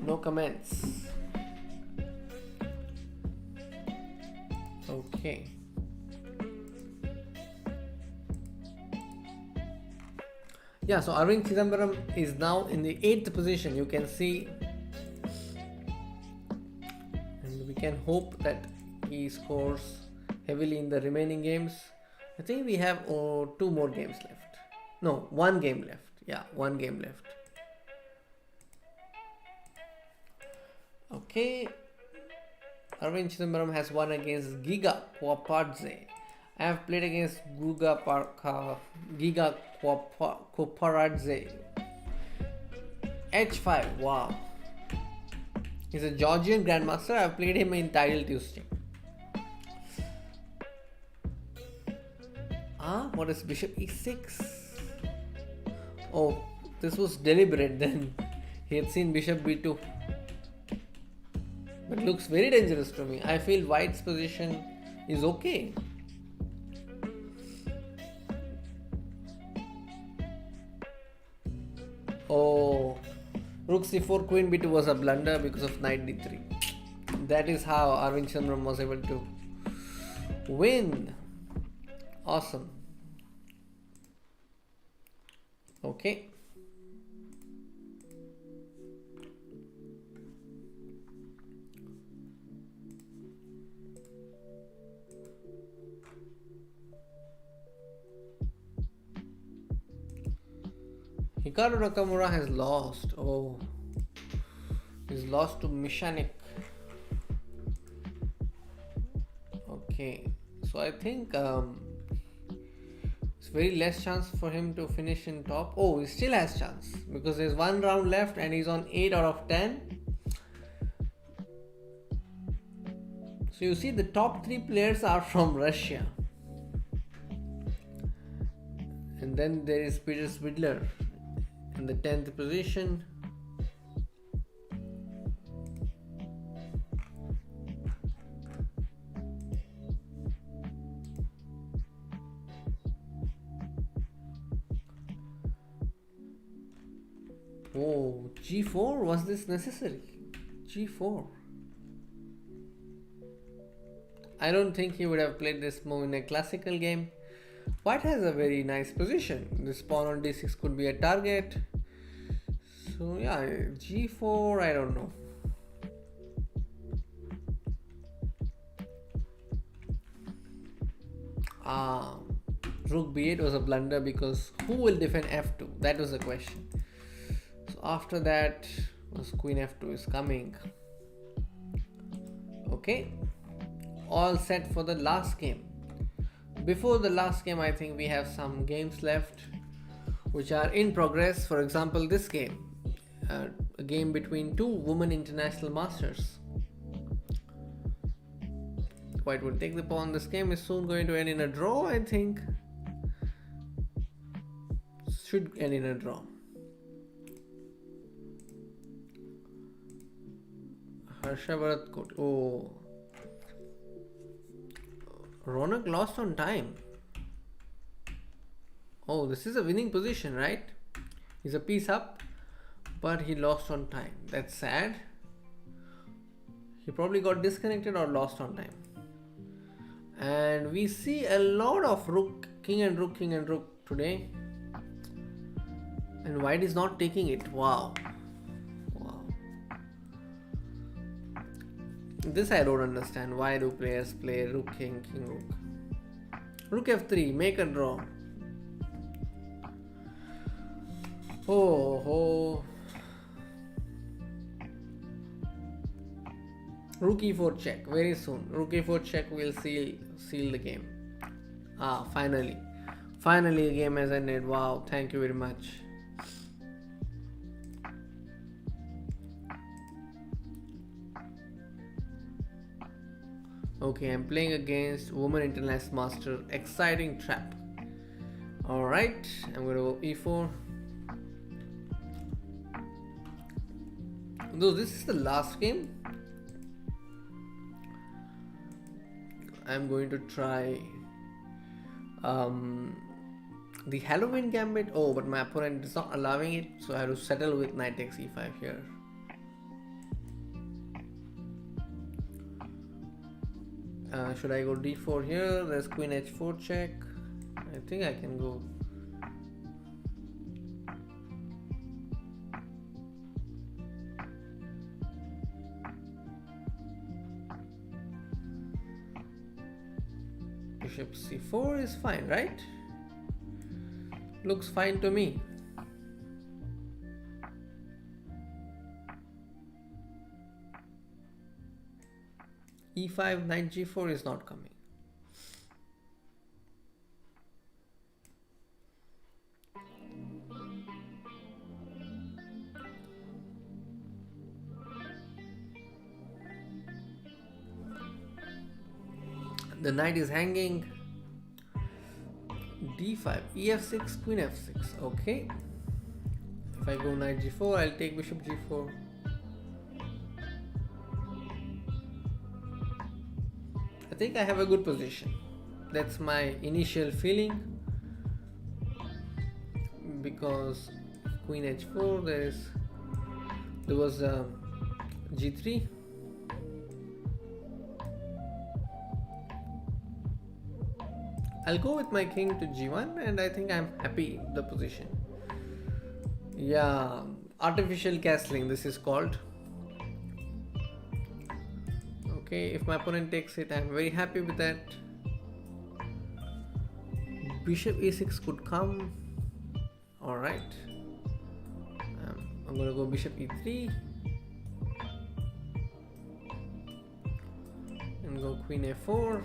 No comments. Okay. Yeah, so Aravindh Chithambaram is now in the 8th position. You can see, and we can hope that he scores heavily in the remaining games. I think we have 2 more games left. No, 1 game left. Yeah, 1 game left. Okay. Aravindh Chithambaram has won against Giga Kwapadze. I have played against Giga Kwapadze. H5. Wow. He's a Georgian grandmaster. I have played him in Title Tuesday. What is bishop e6? Oh, this was deliberate then. He had seen bishop b2. But looks very dangerous to me. I feel white's position is okay. Oh, rook c4, queen b2 was a blunder because of knight d3. That is how Aravindh Chithambaram was able to win. Awesome. Okay. Hikaru Nakamura has lost. Oh, he's lost to Mishanik. Okay, so I think it's very less chance for him to finish in top. Oh, he still has chance because there's 1 round left and he's on 8 out of 10. So you see the top 3 players are from Russia. And then there is Peter Swidler in the 10th position. Oh, g4, was this necessary? g4. I don't think he would have played this move in a classical game. White has a very nice position. This pawn on d6 could be a target. So yeah, g4, I don't know. Rook b8 was a blunder because who will defend f2? That was the question. So after that was queen f2 is coming. Okay, all set for the last game. Before the last game, I think we have some games left which are in progress. For example, this game, a game between 2 women international masters. white will take the pawn. This game is soon going to end in a draw, I think. Should end in a draw. Harsha Bharatkoti. Oh. Raunak lost on time. Oh, this is a winning position, right? He's a piece up, but he lost on time. That's sad. He probably got disconnected or lost on time. And we see a lot of rook, king and rook today. And white is not taking it. Wow. Wow. This I don't understand. Why do players play rook, king, king, rook? Rook f3, make a draw. Oh. Rook e4 check very soon. Rook e4 check will seal the game. Finally the game has ended. Wow, thank you very much. Okay, I'm playing against Woman International Master. Exciting trap. Alright, I'm gonna go e4. Though this is the last game, I'm going to try the Halloween gambit. Oh, but my opponent is not allowing it, so I have to settle with knight takes e5 here. Should I go d4 here? There's queen h4 check. I think I can go. Bishop c4 is fine, right? Looks fine to me. e5, knight g4 is not coming. The knight is hanging. d5, ef6, queen f6. Okay. If I go knight g4, I'll take bishop g4. I think I have a good position. That's my initial feeling. Because queen h4, there was g3. I'll go with my king to g1, and I think I'm happy with the position. Yeah, artificial castling this is called. Okay, if my opponent takes it, I'm very happy with that. Bishop e6 could come. Alright. I'm gonna go bishop e3. And go queen a4.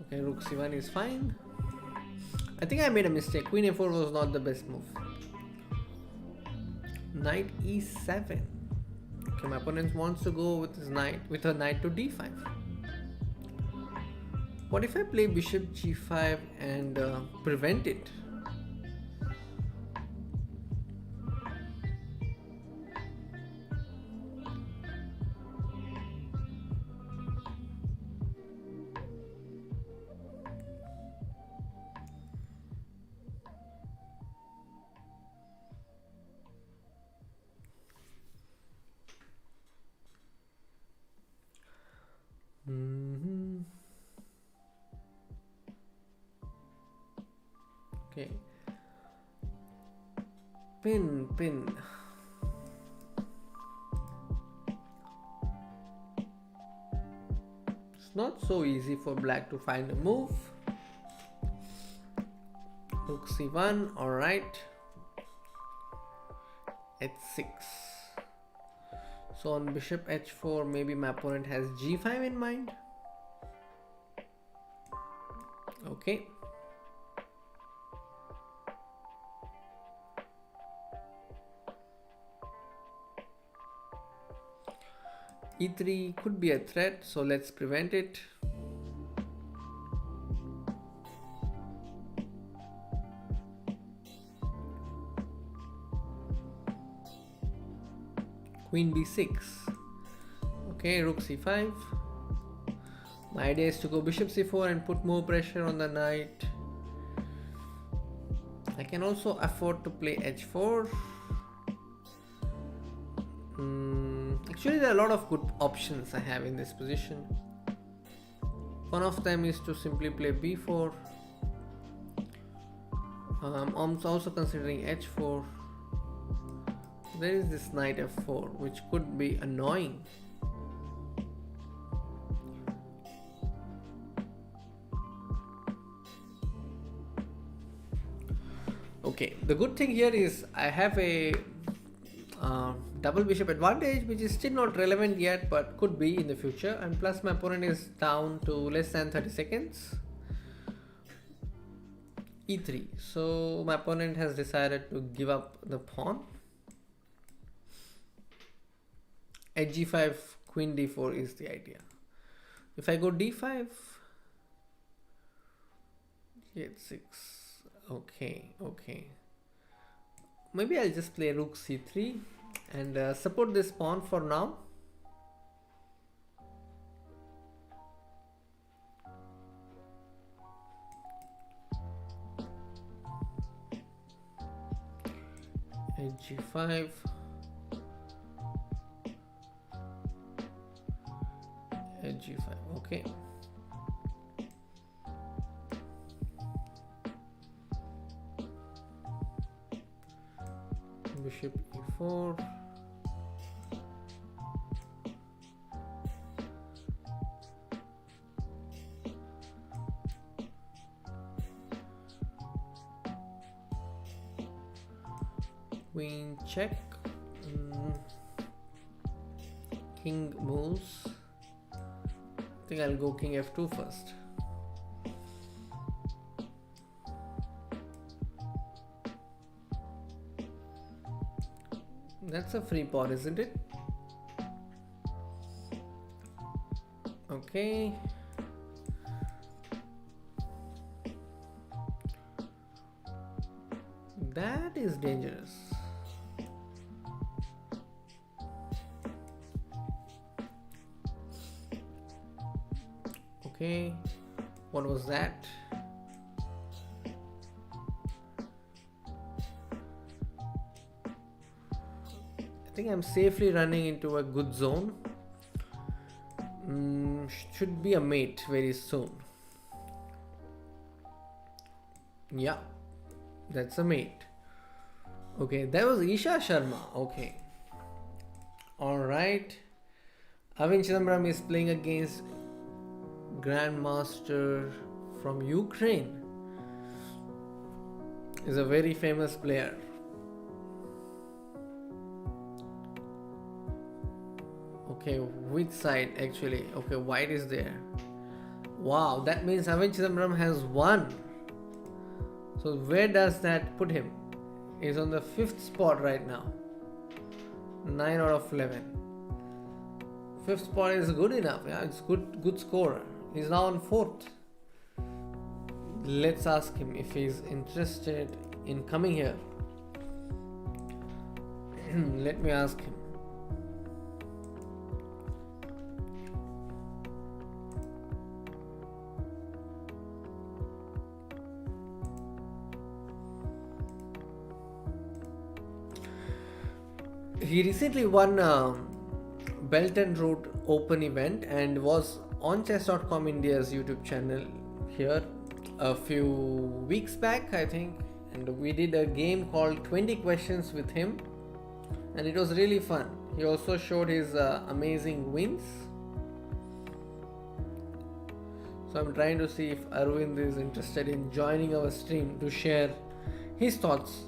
Okay, rook c1 is fine. I think I made a mistake. Queen a4 was not the best move. Knight e7. Okay, my opponent wants to go with his knight, with a knight to d5. What if I play bishop g5 and prevent it? Okay. Pin. It's not so easy for black to find a move. Rook c1, alright. h6. So on bishop h4, maybe my opponent has g5 in mind. Okay. e3 could be a threat, so let's prevent it. Queen b6. Okay, rook c5. My idea is to go bishop c4 and put more pressure on the knight. I can also afford to play h4. Actually, there are a lot of good options I have in this position. One of them is to simply play b4. I'm also considering h4. There is this knight f4, which could be annoying. Okay, the good thing here is I have a double bishop advantage, which is still not relevant yet but could be in the future, and plus my opponent is down to less than 30 seconds. e3. So my opponent has decided to give up the pawn. At g5, queen d4 is the idea. If I go d5, h6. Okay. Maybe I'll just play rook c3 and support this pawn for now. H5. H5. Okay. Bishop e4. Queen check. King moves. I think I'll go king f2 first. That's a free pawn, isn't it? Okay. That is dangerous. Okay. What was that? I think I'm safely running into a good zone. Should be a mate very soon. Yeah, that's a mate. Okay, that was Isha Sharma. Okay. Alright. Aravindh Chithambaram is playing against Grandmaster from Ukraine. He's a very famous player. Okay, which side actually? Okay, white is there. Wow, that means Aravindh Chithambaram has won. So where does that put him? He's on the 5th spot right now. 9 out of 11. 5th spot is good enough. Yeah, it's good scorer. He's now on 4th. Let's ask him if he's interested in coming here. Let me ask him. He recently won Belt and Road Open event and was on chess.com India's YouTube channel here a few weeks back, I think, and we did a game called 20 questions with him and it was really fun. He also showed his amazing wins. So I'm trying to see if Aravindh is interested in joining our stream to share his thoughts.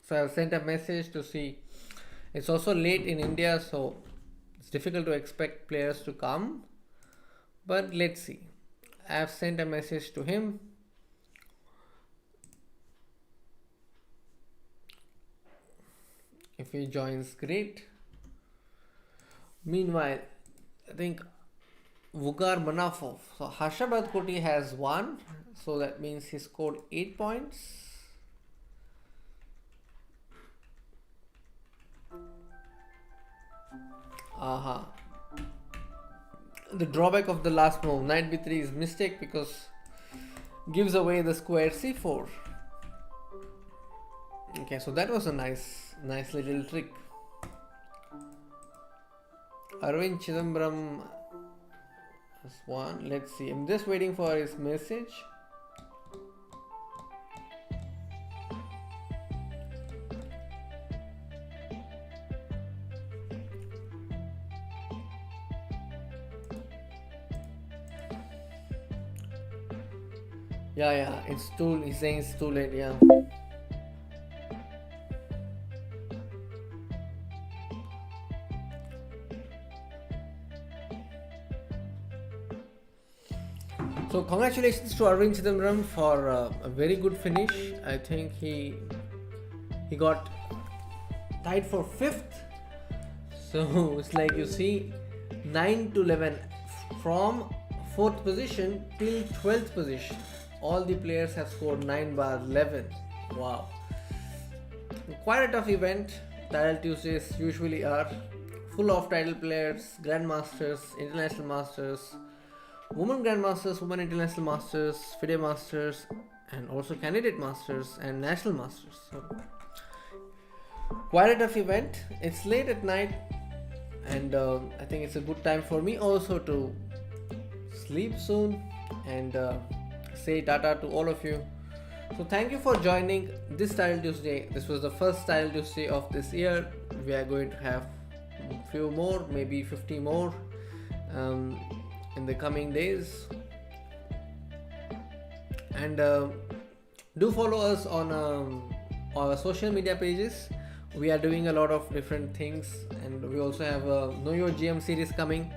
So I've sent a message to see. It's also late in India, so it's difficult to expect players to come. But let's see. I've sent a message to him. If he joins, great. Meanwhile, I think Vugar Manafov. So Harsha Bharatkoti has 1. So that means he scored 8 points. Aha. The drawback of the last move, knight b3, is mistake because gives away the square c4. Okay, so that was a nice little trick. Aravindh Chithambaram has 1. Let's see. I'm just waiting for his message. Yeah, it's too. He's saying it's too late. Yeah. So congratulations to Aravindh Chithambaram for a very good finish. I think he got tied for 5th. So it's like you see 9 to 11 from 4th position till 12th position. All the players have scored 9 bar 11. Wow. Quite a tough event. Title Tuesdays usually are full of title players, grandmasters, international masters, women grandmasters, women international masters, FIDE masters, and also candidate masters and national masters. So quite a tough event. It's late at night, and I think it's a good time for me also to sleep soon and say tata to all of you. So thank you for joining this Title Tuesday. This was the first Title Tuesday of this year. We are going to have a few more, maybe 50 more in the coming days. And do follow us on our social media pages. We are doing a lot of different things, and we also have a Know Your GM series coming.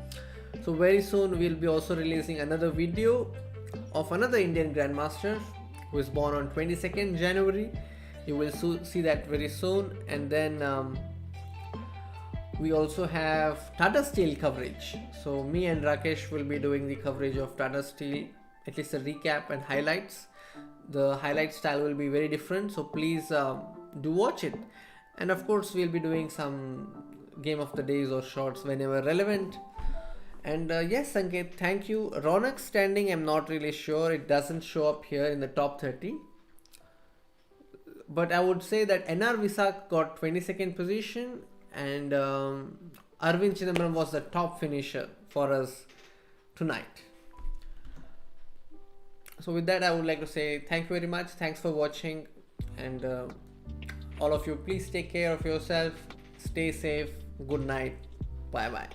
So very soon we'll be also releasing another video of another Indian Grandmaster who is born on 22nd January. You will see that very soon. And then we also have Tata Steel coverage. So me and Rakesh will be doing the coverage of Tata Steel, at least a recap and highlights. The highlight style will be very different, so please do watch it. And of course we'll be doing some game of the days or shorts whenever relevant. And yes, Sanket, thank you. Raunak standing, I'm not really sure. It doesn't show up here in the top 30. But I would say that NR Visak got 22nd position, and Aravindh Chithambaram was the top finisher for us tonight. So with that, I would like to say thank you very much. Thanks for watching, and all of you, please take care of yourself. Stay safe. Good night. Bye bye.